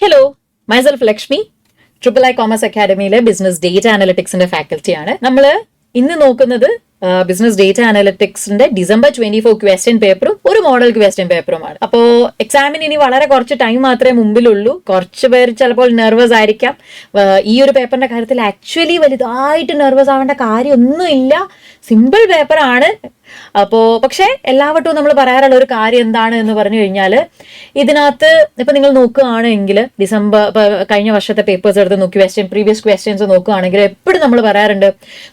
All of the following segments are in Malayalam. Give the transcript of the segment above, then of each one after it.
Hello, myself Lakshmi, triple I commerce അക്കാഡമിയിലെ ബിസിനസ് ഡേറ്റ അനലിറ്റിക്സിന്റെ ഫാക്കൽറ്റിയാണ്. നമ്മൾ ഇന്ന് നോക്കുന്നത് ബിസിനസ് ഡേറ്റ അനലിറ്റിക്സിന്റെ December 24 ക്വസ്റ്റ്യൻ പേപ്പറും ഒരു മോഡൽ ക്വസ്റ്റ്യൻ പേപ്പറുമാണ്. അപ്പോൾ എക്സാമിന് ഇനി വളരെ കുറച്ച് ടൈം മാത്രമേ മുമ്പിലുള്ളൂ. കുറച്ച് പേര് ചിലപ്പോൾ നെർവസ് ആയിരിക്കാം. ഈ ഒരു പേപ്പറിന്റെ കാര്യത്തിൽ ആക്ച്വലി വലുതായിട്ട് നെർവസ് ആവേണ്ട കാര്യമൊന്നുമില്ല. സിമ്പിൾ പേപ്പറാണ്. അപ്പോൾ പക്ഷേ എല്ലാവട്ടും നമ്മൾ പറയാറുള്ള ഒരു കാര്യം എന്താണ് എന്ന് പറഞ്ഞു കഴിഞ്ഞാൽ, ഇതിനകത്ത് ഇപ്പം നിങ്ങൾ നോക്കുകയാണെങ്കിൽ കഴിഞ്ഞ വർഷത്തെ പേപ്പേഴ്സ് എടുത്ത് നോക്കി പ്രീവിയസ് ക്വസ്റ്റ്യൻസ് നോക്കുകയാണെങ്കിൽ എപ്പോഴും നമ്മൾ പറയാറുണ്ട്,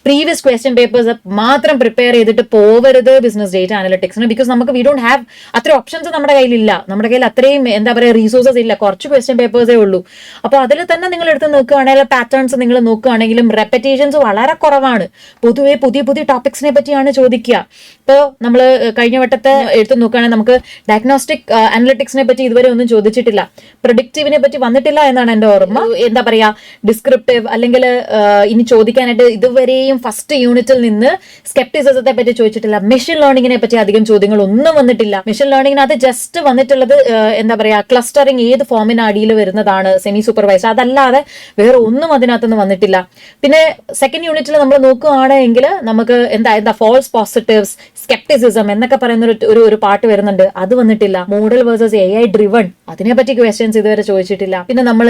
പ്രീവിയസ് ക്വസ്റ്റ്യൻ പേപ്പേഴ്സ് മാത്രം പ്രിപ്പയർ ചെയ്തിട്ട് പോവരുത് ബിസിനസ് ഡേറ്റ അനലിറ്റിക്സിന്. ബിക്കോസ് നമുക്ക് വി ഡോണ്ട് ഹാവ് അത്ര ഓപ്ഷൻസ് നമ്മുടെ കയ്യിലില്ല. നമ്മുടെ കയ്യിൽ അത്രയും എന്താ പറയുക റീസോഴ്സസ് ഇല്ല. കുറച്ച് ക്വസ്റ്റ്യൻ പേപ്പേഴ്സേ ഉള്ളൂ. അപ്പോൾ അതിൽ തന്നെ നിങ്ങൾ എടുത്ത് നോക്കുകയാണെങ്കിൽ പാറ്റേൺസ് നിങ്ങൾ നോക്കുകയാണെങ്കിലും റെപ്പറ്റേഷൻസ് വളരെ കുറവാണ്. പൊതുവെ പുതിയ പുതിയ ടോപ്പിക്സിനെ പറ്റിയാണ് ചോദിക്കുക. ഇപ്പോൾ നമ്മൾ കഴിഞ്ഞ വട്ടത്തെ എടുത്ത് നോക്കുകയാണെങ്കിൽ നമുക്ക് ഡയഗ്നോസ്റ്റിക് അനലിറ്റിക്സിനെ പറ്റി ഇതുവരെ ഒന്നും ചോദിച്ചിട്ടില്ല. പ്രൊഡിക്റ്റീവിനെ പറ്റി വന്നിട്ടില്ല എന്നാണ് എൻ്റെ ഓർമ്മ. എന്താ പറയാ, ഡിസ്ക്രിപ്റ്റീവ് അല്ലെങ്കിൽ ഇനി ചോദിക്കാനായിട്ട് ഇതുവരെയും ഫസ്റ്റ് യൂണിറ്റിൽ നിന്ന് സ്കെപ്റ്റിസിസത്തെ പറ്റി ചോദിച്ചിട്ടില്ല. മെഷീൻ ലേണിംഗിനെ പറ്റി അധികം ചോദ്യങ്ങൾ ഒന്നും വന്നിട്ടില്ല. മെഷീൻ ലേണിംഗിനകത്ത് ജസ്റ്റ് വന്നിട്ടുള്ളത് എന്താ പറയാ, ക്ലസ്റ്ററിങ് ഏത് ഫോമിന് അടിയിൽ വരുന്നതാണ്, സെമി സൂപ്പർവൈസ്ഡ്, അതല്ലാതെ വേറെ ഒന്നും അതിനകത്തുനിന്ന് വന്നിട്ടില്ല. പിന്നെ സെക്കൻഡ് യൂണിറ്റിൽ നമ്മൾ നോക്കുകയാണെങ്കിൽ നമുക്ക് എന്താ ഫോൾസ് പോസിറ്റീവ്സ്, സ്കെപ്റ്റിസിസം എന്നൊക്കെ പറയുന്ന ഒരു പാർട്ട് വരുന്നുണ്ട്. അത് വന്നിട്ടില്ല. മോഡൽ വേഴ്സസ് AI ഡ്രിവൺ, അതിനെപ്പറ്റി ക്വസ്റ്റ്യൻസ് ഇതുവരെ ചോദിച്ചിട്ടില്ല. പിന്നെ നമ്മൾ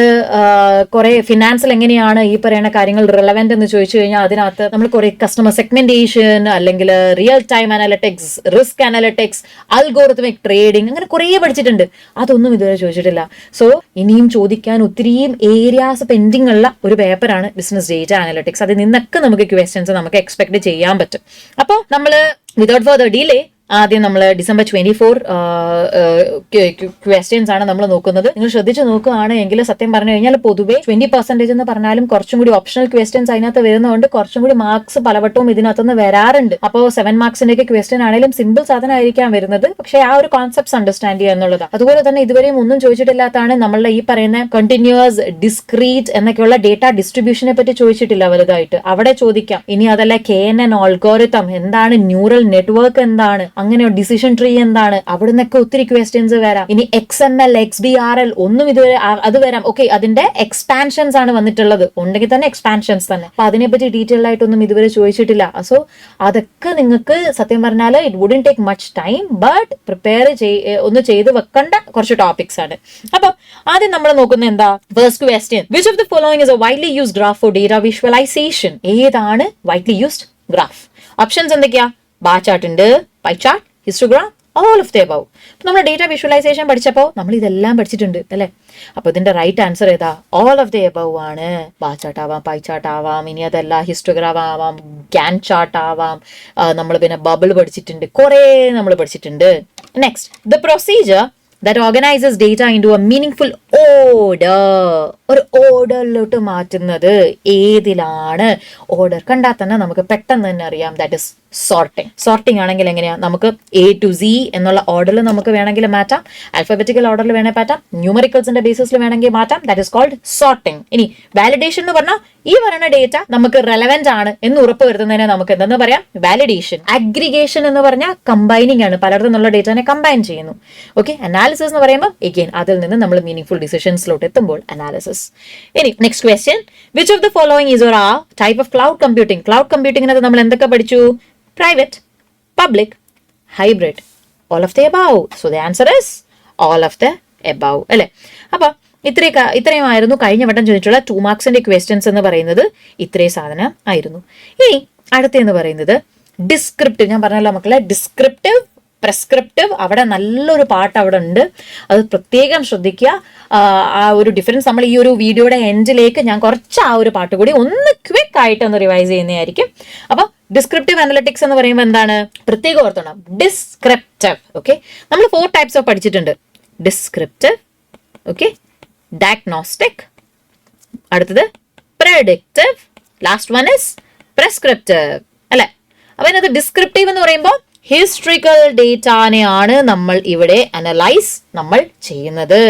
കുറെ ഫിനാൻസിൽ എങ്ങനെയാണ് ഈ പറയുന്ന കാര്യങ്ങൾ റിലവന്റ് എന്ന് ചോദിച്ചു കഴിഞ്ഞാൽ അതിനകത്ത് നമ്മൾ കുറെ കസ്റ്റമർ സെഗ്മെന്റേഷൻ അല്ലെങ്കിൽ real time analytics, risk analytics, algorithmic trading, അങ്ങനെ കുറേ പഠിച്ചിട്ടുണ്ട്. അതൊന്നും ഇതുവരെ ചോദിച്ചിട്ടില്ല. സോ ഇനിയും ചോദിക്കാൻ ഒത്തിരിയും ഏരിയാസ് പെൻഡിങ് ഉള്ള ഒരു പേപ്പറാണ് ബിസിനസ് ഡേറ്റ അനലിറ്റിക്സ്. അതിൽ നിന്നൊക്കെ നമുക്ക് ക്വസ്റ്റ്യൻസ് നമുക്ക് എക്സ്പെക്ട് ചെയ്യാൻ പറ്റും. അപ്പോൾ നമ്മൾ വിതൗട്ട് ഫർദർ ഡിലേ ആദ്യം നമ്മൾ December 24 ക്വസ്റ്റ്യൻസ് ആണ് നമ്മൾ നോക്കുന്നത്. നിങ്ങൾ ശ്രദ്ധിച്ച് നോക്കുകയാണെങ്കിൽ സത്യം പറഞ്ഞു കഴിഞ്ഞാൽ പൊതുവെ 20% എന്ന് പറഞ്ഞാലും കുറച്ചും കൂടി ഓപ്ഷണൽ ക്വസ്റ്റ്യൻസ് അതിനകത്ത് വരുന്നതുകൊണ്ട് കുറച്ചും കൂടി മാർക്സ് പലവട്ടവും ഇതിനകത്തുനിന്ന് വരാറുണ്ട്. അപ്പോൾ 7 മാർക്സിന്റെ ഒക്കെ ക്വസ്റ്റ്യൻ ആണെങ്കിലും സിമ്പിൾ സാധനമായിരിക്കാം വരുന്നത്. പക്ഷേ ആ ഒരു കോൺസെപ്റ്റ്സ് അണ്ടർസ്റ്റാൻഡ് ചെയ്യുക എന്നുള്ളതാണ്. അതുപോലെ തന്നെ ഇതുവരെയും ഒന്നും ചോദിച്ചിട്ടില്ലാത്തതാണ് നമ്മളുടെ ഈ പറയുന്ന കണ്ടിന്യൂസ്, ഡിസ്ക്രീറ്റ് എന്നൊക്കെയുള്ള ഡേറ്റ ഡിസ്ട്രിബ്യൂഷനെ പറ്റി ചോദിച്ചിട്ടില്ല വലുതായിട്ട്. അവിടെ ചോദിക്കാം. ഇനി അതല്ല KNN അൽഗോരിതം എന്താണ്, ന്യൂറൽ നെറ്റ്വർക്ക് എന്താണ്, അങ്ങനെയോ ഡിസിഷൻ ട്രീ എന്താണ്, അവിടെ നിന്നൊക്കെ ഒത്തിരി ക്വസ്റ്റ്യൻസ് വരാം. ഇനി XML, XBRL ഒന്നും ഇതുവരെ അത് വരാം. ഓക്കെ, അതിന്റെ എക്സ്പാൻഷൻസ് ആണ് വന്നിട്ടുള്ളത്. ഉണ്ടെങ്കിൽ തന്നെ എക്സ്പാൻഷൻസ് തന്നെ. അപ്പൊ അതിനെപ്പറ്റി ഡീറ്റെയിൽ ആയിട്ടൊന്നും ഇതുവരെ ചോദിച്ചിട്ടില്ല. സോ അതൊക്കെ നിങ്ങൾക്ക് സത്യം പറഞ്ഞാൽ it wooden take much time, but prepare ഒന്ന് ചെയ്ത് വെക്കേണ്ട കുറച്ച് ടോപ്പിക്സ് ആണ്. അപ്പൊ ആദ്യം നമ്മൾ നോക്കുന്ന എന്താ, first question, which of the following is A widely used graph four data visualisation? ഏതാണ് വൈഡ്ലി യൂസ്ഡ് ഗ്രാഫ്? ഓപ്ഷൻസ് എന്തൊക്കെയാ? ബാർ ചാർട്ട് ഉണ്ട്, pie chart, histogram, all of the above. നമ്മൾ ഡേറ്റ വിഷ്വലൈസേഷൻ പഠിച്ചപ്പോൾ നമ്മൾ ഇതെല്ലാം പഠിച്ചിട്ടുണ്ട് അല്ലേ? അപ്പൊ ഇതിന്റെ റൈറ്റ് ആൻസർ ഏതാ? ഓൾ ഓഫ് ദി അബവ് ആണ്. ബാർ ചാർട്ട് ആവാം, പൈ ചാർട്ട് ആവാം, ഇനി അതല്ല ഹിസ്റ്റോഗ്രാം ആവാം, ഗാൻ ചാർട്ട് ആവാം. നമ്മൾ പിന്നെ ബബിൾ പഠിച്ചിട്ടുണ്ട്, കുറെ നമ്മൾ പഠിച്ചിട്ടുണ്ട്. Next, the procedure that organizes data into a meaningful order. ഒരു ഓർഡറിലോട്ട് മാറ്റുന്നത് ഏതിലാണ്? ഓർഡർ കണ്ടാൽ തന്നെ നമുക്ക് പെട്ടെന്ന് തന്നെ അറിയാം. That is sorting. സോർട്ടിങ് ആണെങ്കിൽ എങ്ങനെയാ? നമുക്ക് A to Z എന്നുള്ള ഓർഡറിൽ നമുക്ക് വേണമെങ്കിൽ മാറ്റാം, ആൽഫബറ്റിക്കൽ ഓർഡറിൽ വേണമെങ്കിൽ മാറ്റാം, ന്യൂമറിക്കൽസിന്റെ ബേസിസിൽ വേണമെങ്കിൽ മാറ്റാം. That is called sorting. ഇനി വാലിഡേഷൻ എന്ന് പറഞ്ഞാൽ ഈ പറയുന്ന ഡേറ്റ നമുക്ക് റെലവെന്റ് ആണ് എന്ന് ഉറപ്പ് വരുത്തുന്നതിനെ നമുക്ക് എന്തെന്ന് പറയാം? വാലിഡേഷൻ. അഗ്രിഗേഷൻ എന്ന് പറഞ്ഞാൽ കമ്പൈനിങ് ആണ്, പലയിടത്തും നിന്നുള്ള ഡേറ്റനെ കമ്പൈൻ ചെയ്യുന്നു. ഓക്കെ, അനാലിസിസ് എന്ന് പറയുമ്പോൾ എഗെയിൻ അതിൽ നിന്ന് നമ്മൾ മീനിങ് ഡിസിഷൻസിലോട്ട് എത്തുമ്പോൾ അനാലിസിസ്. ഇനി next question, which of the following is or type of cloud computing? Cloud കമ്പ്യൂട്ടിംഗിനകത്ത് നമ്മൾ എന്തൊക്കെ പഠിച്ചു? Private, public, hybrid, all of the above. So the answer is all of the above അല്ലെ? അപ്പൊ ഇത്രയുമായിരുന്നു കഴിഞ്ഞ വട്ടം ചോദിച്ചിട്ടുള്ള 2 മാർക്സിന്റെ ക്വസ്റ്റ്യൻസ് എന്ന് പറയുന്നത്. ഇത്രയും സാധനം ആയിരുന്നു. ഇനി അടുത്തെന്ന് പറയുന്നത് ഡിസ്ക്രിപ്റ്റീവ്. ഞാൻ പറഞ്ഞല്ലോ മക്കളെ, ഡിസ്ക്രിപ്റ്റീവ്, പ്രെസ്ക്രിപ്റ്റീവ്, അവിടെ നല്ലൊരു പാട്ട് അവിടെ ഉണ്ട്. അത് പ്രത്യേകം ശ്രദ്ധിക്കുക. ആ ഒരു ഡിഫറൻസ് നമ്മൾ ഈ ഒരു വീഡിയോയുടെ എൻഡിലേക്ക് ഞാൻ കുറച്ച് ആ ഒരു പാട്ട് കൂടി ഒന്ന് ക്വിക്ക് ആയിട്ട് ഒന്ന് റിവൈസ് ചെയ്യുന്നതായിരിക്കും. അപ്പൊ ഡിസ്ക്രിപ്റ്റീവ് അനലിറ്റിക്സ് എന്ന് പറയുമ്പോൾ എന്താണ്? പ്രത്യേകം ഓർത്തോണം, ഡിസ്ക്രിപ്റ്റീവ്. ഓക്കെ, നമ്മൾ 4 ടൈപ്സ് ഓഫ് പഠിച്ചിട്ടുണ്ട്. ഡിസ്ക്രിപ്റ്റീവ്, ഓക്കെ, ഡയഗ്നോസ്റ്റിക്, അടുത്തത് predictive, last one is prescriptive അല്ലെ? അപ്പൊ ഇതിനകത്ത് ഡിസ്ക്രിപ്റ്റീവ് എന്ന് പറയുമ്പോൾ ഹിസ്റ്ററിക്കൽ ഡേറ്റാനെയാണ് നമ്മൾ ഇവിടെ അനലൈസ് നമ്മൾ ചെയ്യുന്നത്.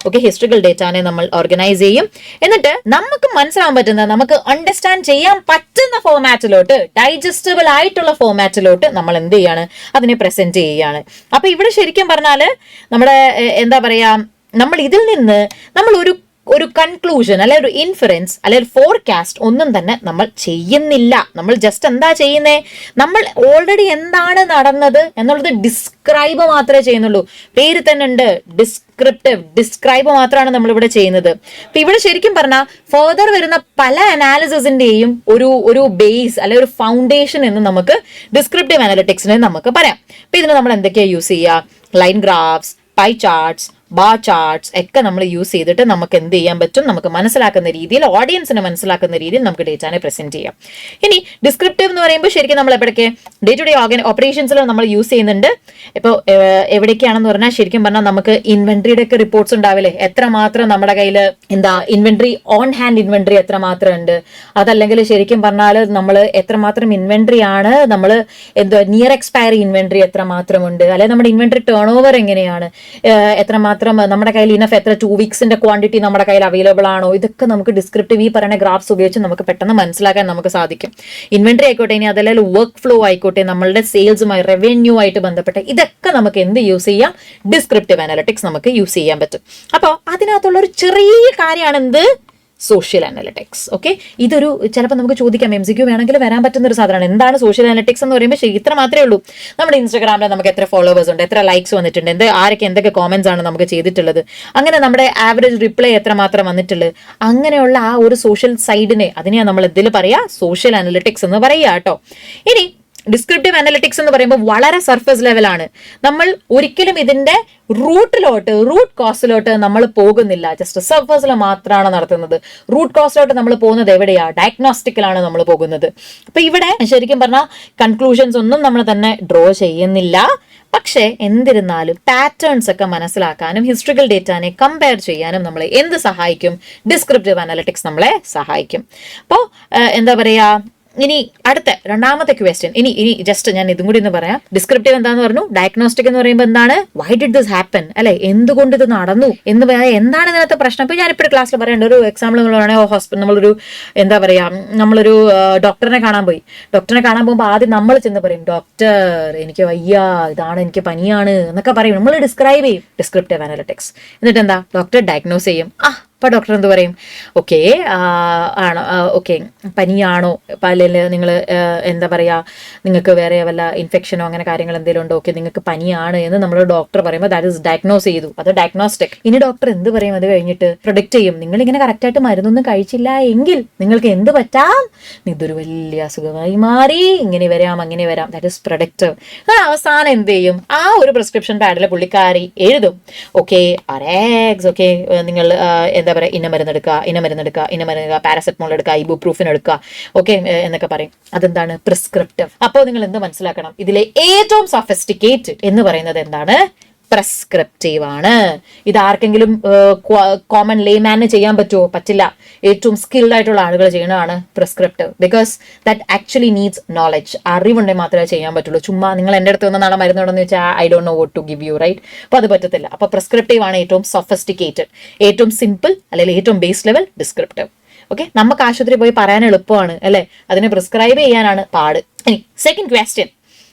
ഓക്കെ, ഹിസ്റ്ററിക്കൽ ഡേറ്റാനെ നമ്മൾ ഓർഗനൈസ് ചെയ്യും. എന്നിട്ട് നമുക്ക് മനസ്സിലാൻ പറ്റുന്ന, നമുക്ക് അണ്ടർസ്റ്റാൻഡ് ചെയ്യാൻ പറ്റുന്ന ഫോമാറ്റിലോട്ട്, ഡൈജസ്റ്റബിൾ ആയിട്ടുള്ള ഫോമാറ്റിലോട്ട് നമ്മൾ എന്ത് ചെയ്യാണ്? അതിനെ പ്രസന്റ് ചെയ്യുകയാണ്. അപ്പൊ ഇവിടെ ശരിക്കും പറഞ്ഞാല് നമ്മുടെ എന്താ പറയാ, നമ്മൾ ഇതിൽ നിന്ന് നമ്മൾ ഒരു കൺക്ലൂഷൻ അല്ലെ ഒരു ഇൻഫറൻസ് അല്ലെ ഒരു ഫോർകാസ്റ്റ് ഒന്നും തന്നെ നമ്മൾ ചെയ്യുന്നില്ല. നമ്മൾ ജസ്റ്റ് എന്താ ചെയ്യുന്നേ, നമ്മൾ ഓൾറെഡി എന്താണ് നടന്നത് എന്നുള്ളത് ഡിസ്ക്രൈബ് മാത്രമേ ചെയ്യുന്നുള്ളൂ. പേര് തന്നെ ഉണ്ട് ഡിസ്ക്രിപ്റ്റീവ്, ഡിസ്ക്രൈബ് മാത്രമാണ് നമ്മൾ ഇവിടെ ചെയ്യുന്നത്. അപ്പൊ ഇവിടെ ശരിക്കും പറഞ്ഞാൽ ഫർദർ വരുന്ന പല അനാലിസിസിന്റെയും ഒരു ബേസ് അല്ലെ ഒരു ഫൗണ്ടേഷൻ എന്ന് നമുക്ക് ഡിസ്ക്രിപ്റ്റീവ് അനലിറ്റിക്സിനെ നമുക്ക് പറയാം. അപ്പൊ ഇതിന് നമ്മൾ എന്തൊക്കെയാ യൂസ് ചെയ്യുക? Line graphs, pie charts, bar charts ഒക്കെ നമ്മൾ യൂസ് ചെയ്തിട്ട് നമുക്ക് എന്ത് ചെയ്യാൻ പറ്റും, നമുക്ക് മനസ്സിലാക്കുന്ന രീതിയിൽ, ഓഡിയൻസിനെ മനസ്സിലാക്കുന്ന രീതിയിൽ നമുക്ക് ഡേറ്റാനെ പ്രസന്റ് ചെയ്യാം. ഇനി ഡിസ്ക്രിപ്റ്റീവ് എന്ന് പറയുമ്പോൾ ശരിക്കും നമ്മൾ എവിടേക്ക് ഡേ ടു ഡേ ഓപ്പറേഷൻസിൽ നമ്മൾ യൂസ് ചെയ്യുന്നുണ്ട്. ഇപ്പോൾ എവിടേക്കാണെന്ന് പറഞ്ഞാൽ ശരിക്കും പറഞ്ഞാൽ നമുക്ക് ഇൻവെന്ററിയുടെ ഒക്കെ റിപ്പോർട്ട്സ് ഉണ്ടാവില്ലേ, എത്രമാത്രം നമ്മുടെ കയ്യിൽ ഇൻവെന്ററി, ഓൺ ഹാൻഡ് ഇൻവെന്ററി എത്രമാത്രം ഉണ്ട്, അതല്ലെങ്കിൽ ശരിക്കും പറഞ്ഞാൽ നമ്മൾ എത്രമാത്രം ഇൻവെന്ററി ആണ്, നമ്മൾ നിയർ എക്സ്പയറി ഇൻവെന്ററി എത്രമാത്രമുണ്ട്, അല്ലെങ്കിൽ നമ്മുടെ ഇൻവെന്ററി ടേൺ ഓവർ എങ്ങനെയാണ്, എത്രമാത്രം നമ്മുടെ കയ്യിൽ ഇനഫ്, എത്ര 2 വീക്സിന്റെ ക്വാണ്ടിറ്റി നമ്മുടെ കയ്യിൽ അവൈലബിൾ ആണോ, ഇതൊക്കെ നമുക്ക് ഡിസ്ക്രിപ്റ്റീവ് ഈ പറയുന്ന ഗ്രാഫ്സ് ഉപയോഗിച്ച് നമുക്ക് പെട്ടെന്ന് മനസ്സിലാക്കാൻ നമുക്ക് സാധിക്കും. ഇൻവെന്ററി ആയിക്കോട്ടെ, ഇനി അതല്ലെങ്കിൽ വർക്ക് ഫ്ലോ ആയിക്കോട്ടെ, നമ്മളുടെ സെയിൽസുമായി റവന്യൂ ആയിട്ട് ബന്ധപ്പെട്ട ഇതൊക്കെ നമുക്ക് എന്ത് യൂസ് ചെയ്യാം, ഡിസ്ക്രിപ്റ്റീവ് അനലിറ്റിക്സ് നമുക്ക് യൂസ് ചെയ്യാൻ പറ്റും. അപ്പോൾ അതിനകത്തുള്ള ഒരു ചെറിയ കാര്യമാണ് എന്ത്, സോഷ്യൽ അനലിറ്റിക്സ്. ഓക്കെ, ഇതൊരു ചിലപ്പോൾ നമുക്ക് ചോദിക്കാം, MCQ വേണമെങ്കിൽ വരാൻ പറ്റുന്ന ഒരു സാധനമാണ്. എന്താണ് സോഷ്യൽ അനലിറ്റിക്സ് എന്ന് പറയുമ്പോൾ ശരി ഇത്ര മാത്രമേ ഉള്ളൂ. നമ്മുടെ ഇൻസ്റ്റാഗ്രാമിൽ നമുക്ക് എത്ര ഫോളോവേഴ്സ് ഉണ്ട്, എത്ര ലൈക്സ് വന്നിട്ടുണ്ട്, ആരൊക്കെ എന്തൊക്കെ കോമന്റ്സ് ആണ് നമുക്ക് ചെയ്തിട്ടുള്ളത്, അങ്ങനെ നമ്മുടെ ആവറേജ് റിപ്ലൈ എത്ര മാത്രം വന്നിട്ടുള്ളത്, അങ്ങനെയുള്ള ആ ഒരു സോഷ്യൽ സൈഡിനെ അതിനെയാണ് നമ്മൾ ഇതിൽ പറയാ സോഷ്യൽ അനലിറ്റിക്സ് എന്ന് പറയുക കേട്ടോ. ഇനി ഡിസ്ക്രിപ്റ്റീവ് അനലിറ്റിക്സ് എന്ന് പറയുമ്പോൾ വളരെ സർഫസ് ലെവലാണ്. നമ്മൾ ഒരിക്കലും ഇതിന്റെ റൂട്ട് കോസിലോട്ട് നമ്മൾ പോകുന്നില്ല, ജസ്റ്റ് സർഫസിൽ മാത്രമാണ് നടത്തുന്നത്. റൂട്ട് കോസിലോട്ട് നമ്മൾ പോകുന്നത് എവിടെയാ, ഡയഗ്നോസ്റ്റിക്കിലാണ് നമ്മൾ പോകുന്നത്. അപ്പൊ ഇവിടെ ശരിക്കും പറഞ്ഞാൽ കൺക്ലൂഷൻസ് ഒന്നും നമ്മൾ തന്നെ ഡ്രോ ചെയ്യുന്നില്ല. പക്ഷേ എന്നിരുന്നാലും പാറ്റേൺസ് ഒക്കെ മനസ്സിലാക്കാനും ഹിസ്റ്ററിക്കൽ ഡേറ്റാനെ കമ്പയർ ചെയ്യാനും നമ്മളെ എന്ത് സഹായിക്കും, ഡിസ്ക്രിപ്റ്റീവ് അനലിറ്റിക്സ് നമ്മളെ സഹായിക്കും. അപ്പോൾ എന്താ പറയാ, ഇനി അടുത്ത രണ്ടാമത്തെ ക്വസ്റ്റ്യൻ, ഇനി ജസ്റ്റ് ഞാൻ ഇതും കൂടി ഒന്ന് പറയാം. ഡിസ്ക്രിപ്റ്റീവ് എന്താന്ന് പറഞ്ഞു, ഡയഗ്നോസ്റ്റിക് എന്ന് പറയുമ്പോൾ എന്താണ്, വൈ ഡിഡ് ദിസ് ഹാപ്പൻ, അല്ലെ, എന്തുകൊണ്ട് ഇത് നടന്നു എന്ന് പറയാൻ, എന്താണ് ഇതിനകത്ത് പ്രശ്നം. ഇപ്പൊ ഞാനിപ്പോൾ ക്ലാസ്സിൽ പറയേണ്ട ഒരു എക്സാമ്പിൾ നമ്മളാണെങ്കിൽ ഹോസ്പിറ്റൽ, നമ്മളൊരു എന്താ പറയാ, നമ്മളൊരു ഡോക്ടറിനെ കാണാൻ പോകുമ്പോൾ ആദ്യം നമ്മൾ ചെന്ന് പറയും, ഡോക്ടർ എനിക്ക് വയ്യ, ഇതാണ് എനിക്ക് പനിയാണ് എന്നൊക്കെ പറയും, നമ്മൾ ഡിസ്ക്രൈബ് ചെയ്യും, ഡിസ്ക്രിപ്റ്റീവ് അനലിറ്റിക്സ്. എന്നിട്ട് എന്താ, ഡോക്ടർ ഡയഗ്നോസ് ചെയ്യും. അപ്പോൾ ഡോക്ടർ എന്ത് പറയും, ഓക്കെ ആണോ, ഓക്കെ പനിയാണോ, അല്ലെങ്കിൽ നിങ്ങൾ എന്താ പറയുക, നിങ്ങൾക്ക് വേറെ വല്ല ഇൻഫെക്ഷനോ അങ്ങനെ കാര്യങ്ങൾ എന്തെങ്കിലും ഉണ്ടോ, ഓക്കെ നിങ്ങൾക്ക് പനിയാണ് എന്ന് നമ്മൾ ഡോക്ടർ പറയുമ്പോൾ ദാറ്റ് ഇസ് ഡയഗ്നോസ് ചെയ്തു, അത് ഡയഗ്നോസ്റ്റിക്. ഇനി ഡോക്ടർ എന്ത് പറയും, അത് കഴിഞ്ഞിട്ട് പ്രൊഡിക്റ്റ് ചെയ്യും, നിങ്ങൾ ഇങ്ങനെ കറക്റ്റായിട്ട് മരുന്നൊന്നും കഴിച്ചില്ല എങ്കിൽ നിങ്ങൾക്ക് എന്ത് പറ്റാം, ഇതൊരു വലിയ അസുഖമായി മാറി, ഇങ്ങനെ വരാം അങ്ങനെ വരാം, ദാറ്റ് ഇസ് പ്രൊഡിക്റ്റീവ്. അവസാനം എന്ത് ചെയ്യും, ആ ഒരു പ്രിസ്ക്രിപ്ഷൻ പാഡിൽ പുള്ളിക്കാരി എഴുതും, ഓക്കെ RX, ഓക്കെ നിങ്ങൾ എന്താ പറയുക, ഇന്ന മരുന്നെടുക്കുക, പാരസെറ്റമോൾ എടുക്കുക, ഇബുപ്രൂഫിൻ എടുക്കുക, ഓക്കെ എന്നൊക്കെ പറയും. അതെന്താണ്, പ്രിസ്ക്രിപ്റ്റീവ്. അപ്പോൾ നിങ്ങൾ എന്ത് മനസ്സിലാക്കണം, ഇതിലെ ഏറ്റവും സഫിസ്റ്റിക്കേറ്റഡ് എന്ന് പറയുന്നത് എന്താണ്, പ്രിസ്ക്രിപ്റ്റീവ് ആണ്. ഇത് ആർക്കെങ്കിലും കോമൺ ലേമാന് ചെയ്യാൻ പറ്റുമോ, പറ്റില്ല. ഏറ്റവും സ്കിൽഡ് ആയിട്ടുള്ള ആളുകൾ ചെയ്യുന്നതാണ് prescriptive, because that actually needs knowledge. അറിവുണ്ടെങ്കിൽ മാത്രമേ ചെയ്യാൻ പറ്റുള്ളൂ. ചുമ്മാ നിങ്ങൾ എൻ്റെ അടുത്ത് വന്ന നാളെ മരുന്നുണ്ടെന്ന് വെച്ചാൽ I don't know what to give you, right. അപ്പോൾ അത് പറ്റത്തില്ല. അപ്പോൾ പ്രിസ്ക്രിപ്റ്റീവ് ആണ് ഏറ്റവും സഫിസ്റ്റിക്കേറ്റഡ്, ഏറ്റവും സിമ്പിൾ അല്ലെങ്കിൽ ഏറ്റവും ബേസ് ലെവൽ ഡിസ്ക്രിപ്റ്റീവ്. ഓക്കെ, നമുക്ക് ആശുപത്രി പോയി പറയാൻ എളുപ്പമാണ് അല്ലെ, അതിനെ പ്രിസ്ക്രൈബ് ചെയ്യാനാണ് പാട്. ഇനി second question,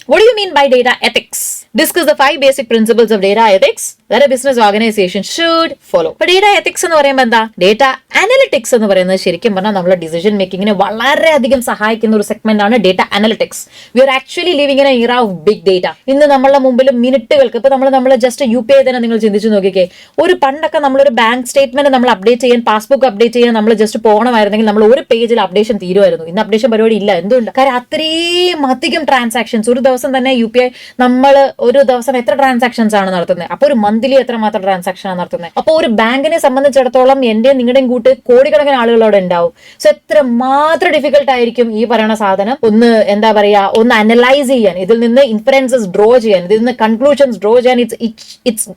what do you mean by data ethics? Discuss the 5 basic principles of data ethics that a business organization should follow. അപ്പോൾ ഡേറ്റ എത്തിക്സ് എന്ന് പറയുമ്പോൾ എന്താ, ഡേറ്റ അനലിറ്റിക്സ് എന്ന് പറയുന്നത് ശരിക്കും പറഞ്ഞാൽ നമ്മുടെ ഡിസിഷൻ മേക്കിങ്ങിനെ വളരെയധികം സഹായിക്കുന്ന ഒരു സെഗ്മെന്റ് ആണ് data analytics. We are actually living in a era of big data. ഇന്ന് നമ്മളുടെ മുമ്പിൽ മിനിറ്റുകൾക്ക്, ഇപ്പൊ നമ്മൾ ജസ്റ്റ് UPI തന്നെ നിങ്ങൾ ചിന്തിച്ചു നോക്കിക്കേ. ഒരു പണ്ടൊക്കെ നമ്മളൊരു ബാങ്ക് സ്റ്റേറ്റ്മെന്റ് നമ്മൾ അപ്ഡേറ്റ് ചെയ്യാൻ, പാസ്ബുക്ക് അപ്ഡേറ്റ് ചെയ്യാൻ നമ്മൾ ജസ്റ്റ് പോകണമായിരുന്നെങ്കിൽ നമ്മൾ ഒരു പേജിൽ അപ്ഡേഷൻ തീരുമായിരുന്നു. ഇന്ന് അപ്ഡേഷൻ പരിപാടി ഇല്ല. എന്തുകൊണ്ട്, കാരണം അത്രയും അധികം ട്രാൻസാക്ഷൻസ്. ഒരു ദിവസം തന്നെ UPI നമ്മൾ ഒരു ദിവസം എത്ര ട്രാൻസാക്ഷൻസ് ആണ് നടത്തുന്നത്, അപ്പോൾ ഒരു മന്ത്ലി എത്രമാത്രം ട്രാൻസാക്ഷൻ ആണ് നടത്തുന്നത്. അപ്പോൾ ഒരു ബാങ്കിനെ സംബന്ധിച്ചിടത്തോളം എന്റെയും നിങ്ങളുടെയും കൂട്ട് കോടിക്കണക്കിന് ആളുകൾ അവിടെ ഉണ്ടാവും. സോ എത്രമാത്രം ഡിഫിക്കൽട്ട് ആയിരിക്കും ഈ പറയുന്ന സാധനം ഒന്ന് എന്താ പറയാ, ഒന്ന് അനലൈസ് ചെയ്യാൻ, ഇതിൽ നിന്ന് ഇൻഫറൻസസ് ഡ്രോ ചെയ്യാൻ, ഇതിൽ നിന്ന് കൺക്ലൂഷൻസ് ഡ്രോ ചെയ്യാൻ. It's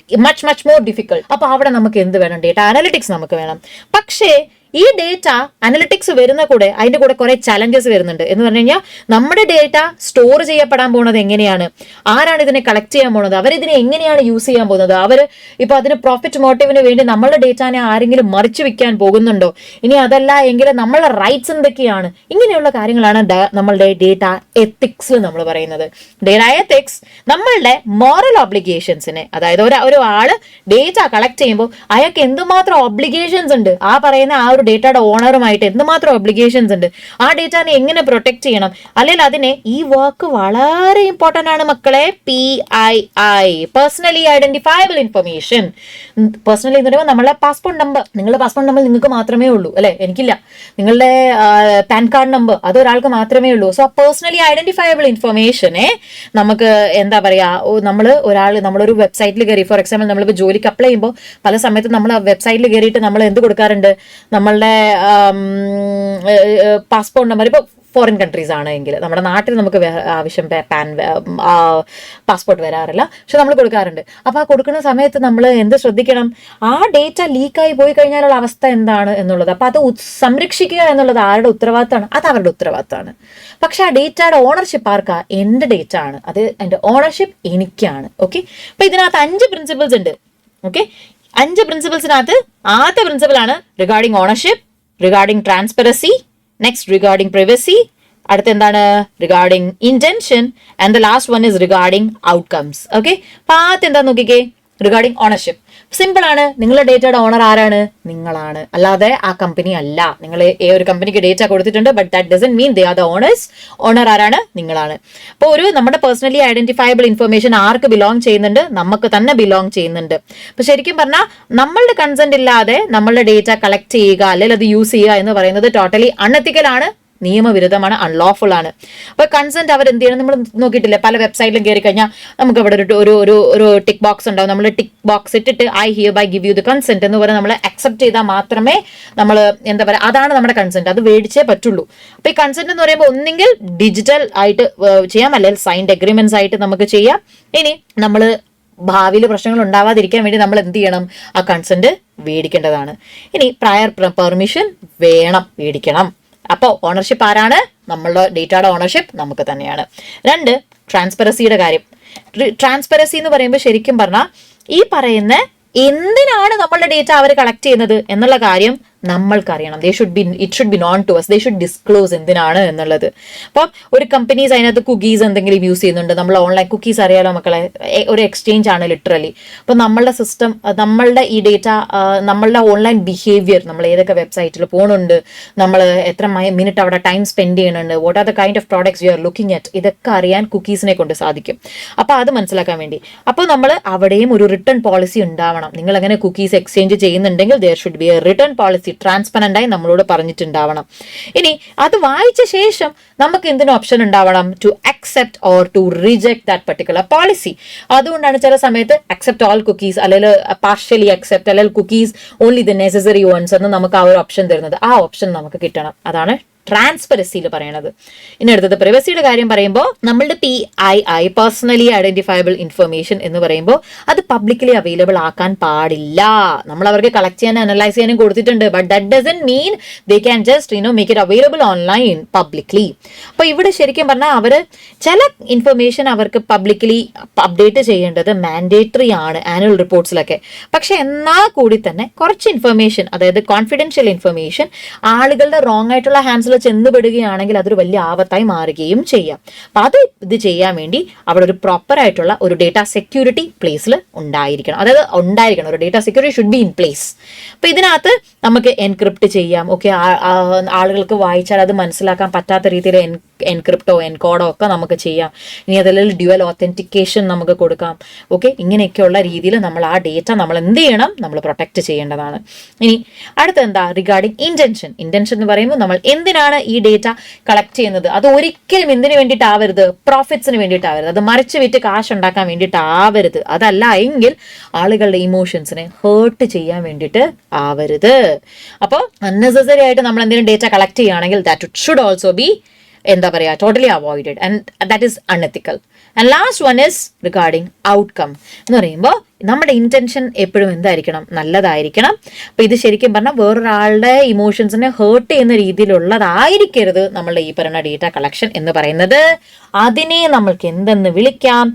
much more difficult. അപ്പൊ അവിടെ നമുക്ക് എന്ത് വേണം, ഡേറ്റ അനലിറ്റിക്സ് നമുക്ക് വേണം. പക്ഷേ ഈ ഡേറ്റ അനലിറ്റിക്സ് വരുന്ന കൂടെ അതിന്റെ കൂടെ കുറെ ചലഞ്ചസ് വരുന്നുണ്ട്. എന്ന് പറഞ്ഞു കഴിഞ്ഞാൽ നമ്മുടെ ഡേറ്റ സ്റ്റോർ ചെയ്യപ്പെടാൻ പോകുന്നത് എങ്ങനെയാണ്, ആരാണ് ഇതിനെ കളക്ട് ചെയ്യാൻ പോകുന്നത്, അവരിതിനെ എങ്ങനെയാണ് യൂസ് ചെയ്യാൻ പോകുന്നത്, അവർ ഇപ്പൊ അതിന് പ്രോഫിറ്റ് മോട്ടീവിന് വേണ്ടി നമ്മളുടെ ഡേറ്റാനെ ആരെങ്കിലും മറിച്ചു വിൽക്കാൻ പോകുന്നുണ്ടോ, ഇനി അതല്ല എങ്കിൽ നമ്മളുടെ റൈറ്റ്സ് എന്തൊക്കെയാണ്, ഇങ്ങനെയുള്ള കാര്യങ്ങളാണ് നമ്മളുടെ ഡേറ്റ എത്തിക്സ് നമ്മൾ പറയുന്നത്. ഡേറ്റ എത്തിക്സ് നമ്മളുടെ മോറൽ ഒബ്ലിഗേഷൻസിനെ, അതായത് ഒരു ആള് ഡേറ്റ കളക്ട് ചെയ്യുമ്പോൾ അയാൾക്ക് എന്തുമാത്രം ഒബ്ലിഗേഷൻസ് ഉണ്ട്, ആ പറയുന്ന ആ ഒരു ഡേറ്റയുടെ ഓണറുമായിട്ട് എന്തുമാത്രം ഒബ്ലിഗേഷൻസ് ഉണ്ട്, ആ ഡേറ്റാനെ എങ്ങനെ പ്രൊട്ടക്ട് ചെയ്യണം, അല്ലെങ്കിൽ അതിനെ ഈ വർക്ക് വളരെ ഇമ്പോർട്ടന്റ് ആണ് മക്കളെ. PII, personally identifiable information. Personally എന്ന് പറയുമ്പോൾ നമ്മളെ പാസ്പോർട്ട് നമ്പർ, നിങ്ങളുടെ പാസ്പോർട്ട് നമ്പർ നിങ്ങൾക്ക് മാത്രമേ ഉള്ളൂ അല്ലെ, എനിക്കില്ല. നിങ്ങളുടെ പാൻ കാർഡ് നമ്പർ അതൊരാൾക്ക് മാത്രമേ ഉള്ളൂ. സോ പേഴ്സണലി ഐഡന്റിഫയബിൾ ഇൻഫർമേഷനെ നമുക്ക് എന്താ പറയാ, നമ്മളൊരു വെബ്സൈറ്റിൽ കയറി, ഫോർ എക്സാമ്പിൾ നമ്മളിപ്പോൾ ജോലിക്ക് അപ്ലൈ ചെയ്യുമ്പോൾ പല സമയത്ത് നമ്മൾ വെബ്സൈറ്റിൽ കയറിയിട്ട് നമ്മൾ എന്ത് കൊടുക്കാറുണ്ട്, നമ്മളുടെ പാസ്പോർട്ട് നമ്പർ, ഇപ്പോൾ ഫോറിൻ കൺട്രീസ് ആണ് എങ്കിൽ നമ്മുടെ നാട്ടിൽ നമുക്ക് ആവശ്യം പാസ്പോർട്ട് വരാറില്ല, പക്ഷെ നമ്മൾ കൊടുക്കാറുണ്ട്. അപ്പൊ ആ കൊടുക്കുന്ന സമയത്ത് നമ്മൾ എന്ത് ശ്രദ്ധിക്കണം, ആ ഡേറ്റ ലീക്കായി പോയി കഴിഞ്ഞാലുള്ള അവസ്ഥ എന്താണ് എന്നുള്ളത്. അപ്പൊ അത് സംരക്ഷിക്കുക എന്നുള്ളത് ആരുടെ ഉത്തരവാദിത്തമാണ്, അത് അവരുടെ ഉത്തരവാദിത്തമാണ്. പക്ഷെ ആ ഡേറ്റയുടെ ഓണർഷിപ്പ് ആർക്കാ, എന്റെ ഡേറ്റ ആണ്, അത് എന്റെ ഓണർഷിപ്പ് എനിക്കാണ്. ഓക്കെ, അപ്പൊ ഇതിനകത്ത് 5 പ്രിൻസിപ്പിൾസ് ഉണ്ട്. ഓക്കെ, 5 പ്രിൻസിപ്പിൾസിനകത്ത് ആദ്യത്തെ പ്രിൻസിപ്പിൾ ആണ് regarding ownership, regarding transparency, next regarding privacy, അടുത്ത എന്താണ് regarding intention, and the last one is regarding outcomes. Okay, അപ്പൊ ആദ്യം എന്താ നോക്കിക്കേ, റിഗാർഡിംഗ് ഓണർഷിപ്പ്. സിമ്പിൾ ആണ്, നിങ്ങളുടെ ഡേറ്റയുടെ ഓണർ ആരാണ്, നിങ്ങളാണ്, അല്ലാതെ ആ കമ്പനി അല്ല. നിങ്ങൾ ഒരു കമ്പനിക്ക് ഡേറ്റ കൊടുത്തിട്ടുണ്ട്, but that doesn't mean they are the owners. Owner ആരാണ്, നിങ്ങളാണ്. അപ്പോൾ നമ്മുടെ പേഴ്സണലി ഐഡന്റിഫയബിൾ ഇൻഫർമേഷൻ ആർക്ക് ബിലോങ് ചെയ്യുന്നുണ്ട്, നമുക്ക് തന്നെ ബിലോങ് ചെയ്യുന്നുണ്ട്. അപ്പൊ ശരിക്കും പറഞ്ഞാൽ നമ്മളുടെ കൺസെന്റ് ഇല്ലാതെ നമ്മളുടെ ഡേറ്റ കളക്ട് ചെയ്യുക അല്ലെങ്കിൽ അത് യൂസ് ചെയ്യുക എന്ന് പറയുന്നത് ടോട്ടലി അൺഎത്തിക്കൽ ആണ്, നിയമവിരുദ്ധമാണ്, അൺലോഫുൾ ആണ്. അപ്പൊ കൺസെന്റ് അവർ എന്ത് ചെയ്യണം, നമ്മൾ നോക്കിയിട്ടില്ലേ, പല വെബ്സൈറ്റിലും കയറി കഴിഞ്ഞാൽ നമുക്ക് ഇവിടെ ഒരു ടിക്ക് ബോക്സ് ഉണ്ടാവും. നമ്മൾ ടിക്ക് ബോക്സ് ഇട്ടിട്ട് I hereby give you the consent എന്ന് പറഞ്ഞാൽ നമ്മൾ അക്സെപ്റ്റ് ചെയ്താൽ മാത്രമേ നമ്മൾ എന്താ പറയുക, അതാണ് നമ്മുടെ കൺസെന്റ്, അത് മേടിച്ചേ പറ്റുള്ളൂ. അപ്പൊ ഈ കൺസെന്റ് എന്ന് പറയുമ്പോൾ ഒന്നെങ്കിൽ ഡിജിറ്റൽ ആയിട്ട് ചെയ്യാം, അല്ലെങ്കിൽ സൈൻഡ് അഗ്രിമെന്റ്സ് ആയിട്ട് നമുക്ക് ചെയ്യാം. ഇനി നമ്മൾ ഭാവിയിൽ പ്രശ്നങ്ങൾ ഉണ്ടാവാതിരിക്കാൻ വേണ്ടി നമ്മൾ എന്ത് ചെയ്യണം, ആ കൺസെന്റ് മേടിക്കേണ്ടതാണ്. ഇനി പ്രയർ പെർമിഷൻ വേണം, മേടിക്കണം. അപ്പോൾ ഓണർഷിപ്പ് ആരാണ്, നമ്മളുടെ ഡേറ്റയുടെ ഓണർഷിപ്പ് നമുക്ക് തന്നെയാണ്. 2, ട്രാൻസ്പെറൻസിയുടെ കാര്യം. ട്രാൻസ്പെറൻസി എന്ന് പറയുമ്പോൾ ശരിക്കും പറഞ്ഞാൽ ഈ പറയുന്ന എന്തിനാണ് നമ്മളുടെ ഡേറ്റ അവർ കളക്ട് ചെയ്യുന്നത് എന്നുള്ള കാര്യം നമ്മൾക്കറിയണം. It should be known to us. They should disclose എന്തിനാണ് എന്നുള്ളത്. അപ്പം ഒരു കമ്പനീസ് അതിനകത്ത് കുക്കീസ് എന്തെങ്കിലും യൂസ് ചെയ്യുന്നുണ്ട്, നമ്മൾ ഓൺലൈൻ കുക്കീസ് അറിയാലോ മക്കളെ, ഒരു എക്സ്ചേഞ്ച് ആണ് ലിറ്ററലി. അപ്പം നമ്മളുടെ സിസ്റ്റം, നമ്മളുടെ ഈ ഡേറ്റ, നമ്മളുടെ ഓൺലൈൻ ബിഹേവിയർ, നമ്മൾ ഏതൊക്കെ വെബ്സൈറ്റിൽ പോകുന്നുണ്ട്, നമ്മൾ എത്ര മിനിറ്റ് അവിടെ ടൈം സ്പെൻഡ് ചെയ്യുന്നുണ്ട്, what are the kind of products you are looking at, ഇതൊക്കെ അറിയാൻ കുക്കീസിനെ കൊണ്ട് സാധിക്കും. അപ്പോൾ അത് മനസ്സിലാക്കാൻ വേണ്ടി അപ്പോൾ നമ്മൾ അവിടെയും ഒരു റിട്ടേൺ പോളിസി ഉണ്ടാവണം. നിങ്ങൾ അങ്ങനെ കുക്കീസ് എക്സ്ചേഞ്ച് ചെയ്യുന്നുണ്ടെങ്കിൽ there should be a return policy, transparent ആയി നമ്മളോട് പറഞ്ഞിട്ടുണ്ടാവണം. ഇനി അത് വായിച്ച ശേഷം നമുക്ക് എന്തിനു ഓപ്ഷൻ ഉണ്ടാവണം, to accept or to reject that particular policy. അതുകൊണ്ടാണ് ചില സമയത്ത് അക്സെപ്റ്റ് ഓൾ കുക്കീസ് അല്ലെങ്കിൽ പാർഷ്യലി അക്സെപ്റ്റ് അല്ലെങ്കിൽ cookies only the necessary ones എന്ന് നമുക്ക് ആ ഒരു ഓപ്ഷൻ തരുന്നത്. ആ ഓപ്ഷൻ നമുക്ക് കിട്ടണം. അതാണ് ട്രാൻസ്പെറൻസിയിൽ പറയണത്. ഇനി അടുത്തത് പ്രൈവസിയുടെ കാര്യം പറയുമ്പോൾ നമ്മളുടെ PII, പേഴ്സണലി ഐഡന്റിഫയബിൾ ഇൻഫർമേഷൻ എന്ന് പറയുമ്പോൾ അത് പബ്ലിക്കലി അവൈലബിൾ ആക്കാൻ പാടില്ല. നമ്മൾ അവർക്ക് കളക്ട് ചെയ്യാനും അനലൈസ് ചെയ്യാനും കൊടുത്തിട്ടുണ്ട്, but that doesn't mean they can just make it available online publicly. അപ്പൊ ഇവിടെ ശരിക്കും പറഞ്ഞാൽ അവർ ചില ഇൻഫർമേഷൻ അവർക്ക് പബ്ലിക്കലി അപ്ഡേറ്റ് ചെയ്യേണ്ടത് മാൻഡേറ്ററി ആണ് ആനുവൽ റിപ്പോർട്ട്സിലൊക്കെ. പക്ഷെ എന്നാൽ കൂടി തന്നെ കുറച്ച് ഇൻഫർമേഷൻ, അതായത് കോൺഫിഡൻഷ്യൽ ഇൻഫർമേഷൻ ആളുകളുടെ റോങ് ആയിട്ടുള്ള ഹാൻഡ്സിൽ ചെന്നുപെടുകയാണെങ്കിൽ അതൊരു വലിയ ആപത്തായി മാറുകയും ചെയ്യാം. അപ്പൊ അത് ഇത് ചെയ്യാൻ വേണ്ടി അവിടെ ഒരു പ്രോപ്പർ ആയിട്ടുള്ള ഒരു ഡേറ്റ സെക്യൂരിറ്റി പ്ലേസിൽ ഉണ്ടായിരിക്കണം. അതായത് ഒരു data security should be in place. അപ്പൊ ഇതിനകത്ത് നമുക്ക് എൻക്രിപ്റ്റ് ചെയ്യാം. ഓക്കെ, ആളുകൾക്ക് വായിച്ചാൽ അത് മനസ്സിലാക്കാൻ പറ്റാത്ത രീതിയിൽ എൻക്രിപ്റ്റോ എൻകോഡോ ഒക്കെ നമുക്ക് ചെയ്യാം. ഇനി അതിൽ ഡ്യുവൽ ഓത്തന്റിക്കേഷൻ നമുക്ക് കൊടുക്കാം. ഓക്കെ, ഇങ്ങനെയൊക്കെയുള്ള രീതിയിൽ നമ്മൾ ആ ഡേറ്റ നമ്മൾ എന്ത് ചെയ്യണം, നമ്മൾ പ്രൊട്ടക്ട് ചെയ്യേണ്ടതാണ്. ഇനി അടുത്ത എന്താ, റിഗാർഡിംഗ് ഇന്റൻഷൻ. ഇന്റൻഷൻ എന്ന് പറയുമ്പോൾ നമ്മൾ എന്തിനാണ് ഈ ഡേറ്റ കളക്ട് ചെയ്യുന്നത്, അത് ഒരിക്കലും എന്തിനു വേണ്ടിയിട്ടാവരുത്, പ്രോഫിറ്റ്സിന് വേണ്ടിയിട്ടാവരുത്, അത് മറിച്ച് വിറ്റ് കാശ് ഉണ്ടാക്കാൻ വേണ്ടിയിട്ടാവരുത്, അതല്ല എങ്കിൽ ആളുകളുടെ ഇമോഷൻസിനെ ഹേർട്ട് ചെയ്യാൻ വേണ്ടിയിട്ട് ആവരുത്. അപ്പോൾ അൺനെസസറി ആയിട്ട് നമ്മൾ എന്തെങ്കിലും ഡേറ്റ കളക്ട് ചെയ്യുകയാണെങ്കിൽ ദാറ്റ് ഷുഡ് ഓൾസോ ബി എന്താ പറയുക, totally avoided, and that is unethical. And last one is regarding outcome എന്ന് പറയുമ്പോൾ നമ്മുടെ ഇന്റൻഷൻ എപ്പോഴും എന്തായിരിക്കണം, നല്ലതായിരിക്കണം. അപ്പൊ ഇത് ശരിക്കും പറഞ്ഞാൽ വേറൊരാളുടെ ഇമോഷൻസിനെ ഹേർട്ട് ചെയ്യുന്ന രീതിയിലുള്ളതായിരിക്കരുത് നമ്മളുടെ ഈ പറയുന്ന ഡേറ്റ കളക്ഷൻ എന്ന് പറയുന്നത്. അതിനെ നമ്മൾക്ക് എന്തെന്ന് വിളിക്കാം?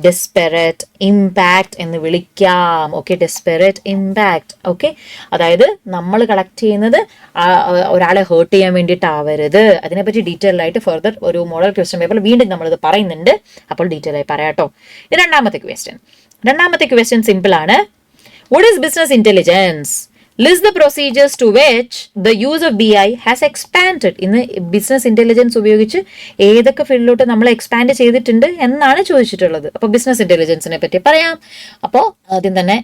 ഡിസ്പെറേറ്റ് ഇമ്പാക്ട് എന്ന് വിളിക്കാം. Okay, ഡിസ്പെറേറ്റ് impact. ഓക്കെ, അതായത് നമ്മൾ കളക്ട് ചെയ്യുന്നത് ഒരാളെ ഹേർട്ട് ചെയ്യാൻ വേണ്ടിയിട്ടാവരുത്. അതിനെപ്പറ്റി ഡീറ്റെയിൽ ആയിട്ട് ഫർദർ ഒരു മോഡൽ ക്വസ്റ്റ്യൻ പേപ്പറിൽ വീണ്ടും നമ്മളിത് പറയുന്നുണ്ട്. അപ്പോൾ ഡീറ്റെയിൽ ആയി പറയാട്ടോ. രണ്ടാമത്തെ ക്വസ്റ്റ്യൻ സിമ്പിൾ ആണ്. What is business intelligence? List the procedures to which the use of BI has expanded. ഇന്ന് ബിസിനസ് ഇന്റലിജൻസ് ഉപയോഗിച്ച് ഏതൊക്കെ ഫീൽഡിലോട്ട് നമ്മൾ എക്സ്പാൻഡ് ചെയ്തിട്ടുണ്ട് എന്നാണ് ചോദിച്ചിട്ടുള്ളത്. അപ്പോൾ ബിസിനസ് ഇന്റലിജൻസിനെ പറ്റി പറയാം. അപ്പോൾ ആദ്യം തന്നെ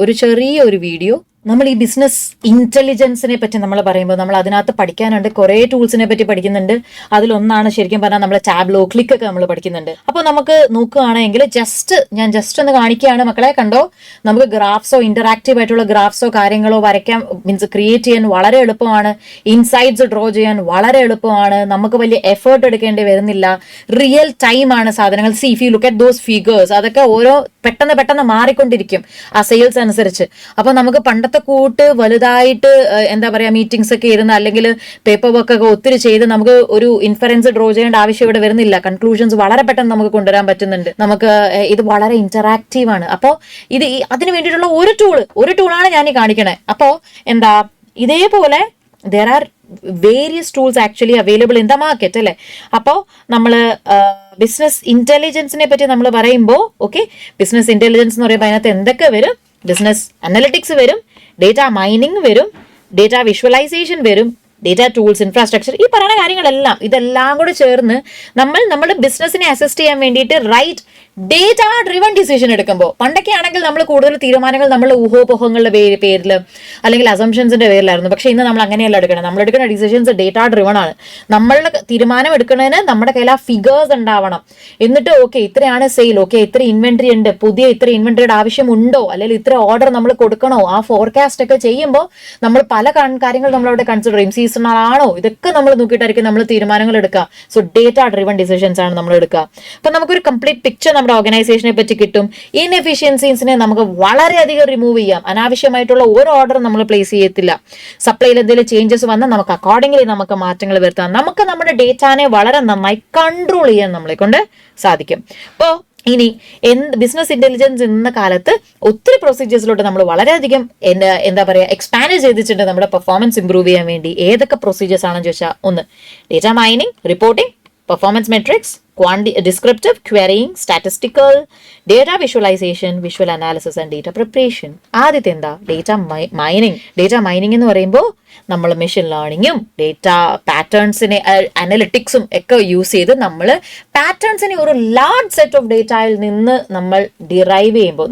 ഒരു ചെറിയ ഒരു വീഡിയോ. നമ്മൾ ഈ ബിസിനസ് ഇന്റലിജൻസിനെ പറ്റി നമ്മൾ പറയുമ്പോൾ നമ്മൾ അതിനകത്ത് പഠിക്കാനുണ്ട്, കുറേ ടൂൾസിനെ പറ്റി പഠിക്കുന്നുണ്ട്. അതിലൊന്നാണ് ശരിക്കും പറഞ്ഞാൽ നമ്മൾ ടാബ്ലോ, ക്ലിക്ക് ഒക്കെ നമ്മൾ പഠിക്കുന്നുണ്ട്. അപ്പോൾ നമുക്ക് നോക്കുകയാണെങ്കിൽ ഞാൻ ജസ്റ്റ് ഒന്ന് കാണിക്കുകയാണ് മക്കളെ. കണ്ടോ, നമുക്ക് ഗ്രാഫ്സോ ഇന്ററാക്റ്റീവ് ആയിട്ടുള്ള ഗ്രാഫ്സോ കാര്യങ്ങളോ വരയ്ക്കാൻ മീൻസ് ക്രിയേറ്റ് ചെയ്യാൻ വളരെ എളുപ്പമാണ്. ഇൻസൈറ്റ്സ് ഡ്രോ ചെയ്യാൻ വളരെ എളുപ്പമാണ്. നമുക്ക് വലിയ എഫേർട്ട് എടുക്കേണ്ടി വരുന്നില്ല. റിയൽ ടൈം ആണ് സാധനങ്ങൾ. C if you look at those figures, അതൊക്കെ ഓരോ പെട്ടെന്ന് മാറിക്കൊണ്ടിരിക്കും ആ സെയിൽസ് അനുസരിച്ച്. അപ്പൊ നമുക്ക് പണ്ടത്തെ കൂട്ട് വലുതായിട്ട് എന്താ പറയാ മീറ്റിംഗ്സ് ഒക്കെ ഇരുന്ന് അല്ലെങ്കിൽ പേപ്പർ വർക്ക് ഒക്കെ ഒത്തിരി ചെയ്ത് നമുക്ക് ഒരു ഇൻഫറൻസ് ഡ്രോ ചെയ്യേണ്ട ആവശ്യം ഇവിടെ വരുന്നില്ല. കൺക്ലൂഷൻസ് വളരെ പെട്ടെന്ന് നമുക്ക് കൊണ്ടുവരാൻ പറ്റുന്നുണ്ട്. നമുക്ക് ഇത് വളരെ ഇന്ററാക്റ്റീവ് ആണ്. അപ്പോൾ അതിന് വേണ്ടിയിട്ടുള്ള ഒരു ടൂളാണ് ഞാൻ ഈ കാണിക്കണേ. അപ്പോൾ ഇതേപോലെ there are various tools actually available in the market അല്ലേ. അപ്പോൾ നമ്മൾ ബിസിനസ് ഇന്റലിജൻസിനെ പറ്റി നമ്മൾ പറയുമ്പോൾ ബിസിനസ് ഇന്റലിജൻസ് എന്ന് പറയുമ്പോൾ അതിനകത്ത് എന്തൊക്കെ വരും? ബിസിനസ് അനലിറ്റിക്സ് വരും, ഡേറ്റ മൈനിങ് വരും, ഡേറ്റ വിഷ്വലൈസേഷൻ വരും, ഡേറ്റ ടൂൾസ്, ഇൻഫ്രാസ്ട്രക്ചർ, ഈ പറയുന്ന കാര്യങ്ങളെല്ലാം ഇതെല്ലാം കൂടെ ചേർന്ന് നമ്മുടെ ബിസിനസിനെ അസിസ്റ്റ് ചെയ്യാൻ വേണ്ടിയിട്ട് റൈറ്റ് ഡേറ്റ ഡ്രിവൺ ഡിസിഷൻ എടുക്കുമ്പോൾ, പണ്ടൊക്കെ ആണെങ്കിൽ നമ്മൾ കൂടുതൽ തീരുമാനങ്ങൾ നമ്മൾ ഊഹോപോഹങ്ങളുടെ പേരിൽ അല്ലെങ്കിൽ അസംഷൻസിന്റെ പേരിലായിരുന്നു. പക്ഷേ ഇന്ന് നമ്മൾ അങ്ങനെയല്ല എടുക്കണം. നമ്മൾ എടുക്കുന്ന ഡിസിഷൻസ് ഡേറ്റ ഡ്രിവൺ ആണ്. നമ്മളുടെ തീരുമാനം എടുക്കുന്നതിന് നമ്മുടെ കയ്യിൽ ആ ഫിഗേഴ്സ് ഉണ്ടാവണം. എന്നിട്ട് ഇത്രയാണ് സെയിൽ, ഇത്ര ഇൻവെന്ററി ഉണ്ട്, പുതിയ ഇത്ര ഇൻവെന്ററിയുടെ ആവശ്യമുണ്ടോ, അല്ലെങ്കിൽ ഇത്ര ഓർഡർ നമ്മൾ കൊടുക്കണോ, ആ ഫോർകാസ്റ്റ് ഒക്കെ ചെയ്യുമ്പോൾ നമ്മൾ പല കാര്യങ്ങൾ നമ്മളവിടെ കൺസിഡർ ചെയ്യും. സീസണൽ ആണോ, ഇതൊക്കെ നമ്മൾ നോക്കിയിട്ടായിരിക്കും നമ്മൾ തീരുമാനങ്ങൾ എടുക്കുക. സോ ഡേറ്റ ഡ്രിവൺ ഡിസിഷൻസ് ആണ് നമ്മൾ എടുക്കുക. അപ്പൊ നമുക്കൊരു കംപ്ലീറ്റ് പിക്ചർ നമ്മുടെ ഓർഗനൈസേഷനെ പറ്റി കിട്ടും. ഇൻഎഫിഷ്യൻസീസിനെ നമുക്ക് വളരെയധികം റിമൂവ് ചെയ്യാം. അനാവശ്യമായിട്ടുള്ള ഒരു ഓർഡർ നമ്മൾ പ്ലേസ് ചെയ്യത്തില്ല. സപ്ലൈയിൽ എന്തെങ്കിലും ചേഞ്ചസ് വന്നാൽ നമുക്ക് അക്കോർഡിംഗ്ലി നമുക്ക് മാറ്റങ്ങൾ വരുത്താം. നമുക്ക് നമ്മുടെ ഡേറ്റാനെ വളരെ നന്നായി കൺട്രോൾ ചെയ്യാൻ നമ്മളെ കൊണ്ട് സാധിക്കും. അപ്പോൾ ഇനി ബിസിനസ് ഇന്റലിജൻസ് ഇന്ന കാലത്ത് ഒത്തിരി പ്രൊസീജിയേഴ്സിലോട്ട് നമ്മൾ വളരെയധികം എക്സ്പാൻഡ് ചെയ്തിട്ടുണ്ട് നമ്മുടെ പെർഫോമൻസ് ഇംപ്രൂവ് ചെയ്യാൻ വേണ്ടി. ഏതൊക്കെ പ്രൊസീജിയേഴ്സ് ആണെന്ന് ചോദിച്ചാൽ, ഒന്ന് data mining, reporting, performance matrix, descriptive querying, statistical, data visualization, visual analysis and data preparation. ആദ്യത്തെ ഡേറ്റ മൈനിങ് എന്ന് പറയുമ്പോൾ നമ്മൾ മെഷീൻ ലേണിങ്ങും ഡേറ്റ പാറ്റേൺസിനെ അനലിറ്റിക്സും ഒക്കെ യൂസ് ചെയ്ത് നമ്മൾ പാറ്റേൺസിനെ ഒരു ലാർജ് സെറ്റ് ഓഫ് ഡേറ്റയിൽ നിന്ന് നമ്മൾ ഡിറൈവ് ചെയ്യുമ്പോൾ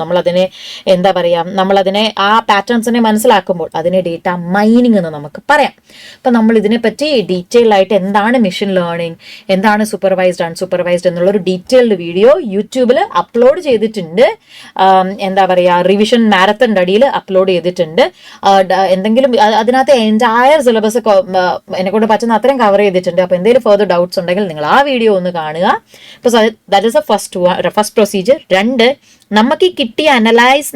നമ്മളതിനെ ആ പാറ്റേൺസിനെ മനസ്സിലാക്കുമ്പോൾ അതിനെ ഡേറ്റ മൈനിങ് എന്ന് നമുക്ക് പറയാം. അപ്പം നമ്മൾ ഇതിനെപ്പറ്റി ഡീറ്റെയിൽ ആയിട്ട് എന്താണ് മെഷീൻ ലേണിംഗ്, എന്താണ് സൂപ്പർവൈസ്ഡ് അൺസൂപ്പർവൈസ്ഡ് എന്നുള്ളൊരു ഡീറ്റെയിൽഡ് വീഡിയോ യൂട്യൂബിൽ അപ്ലോഡ് ചെയ്തിട്ടുണ്ട്. റിവിഷൻ മാരത്തൺ അടിയിൽ അപ്ലോഡ് ചെയ്തിട്ടുണ്ട്. എന്തെങ്കിലും അതിനകത്ത് എൻറ്റയർ സിലബസ് എന്നെക്കൊണ്ട് പറ്റുന്ന അത്രയും കവർ ചെയ്തിട്ടുണ്ട്. അപ്പോൾ എന്തെങ്കിലും ഫർദർ ഡൗട്ട്സ് ഉണ്ടെങ്കിൽ നിങ്ങൾ ആ വീഡിയോ ഒന്ന് കാണുക. അപ്പോൾ that is A first procedure. 2, നമുക്ക് ഈ കിട്ടിയ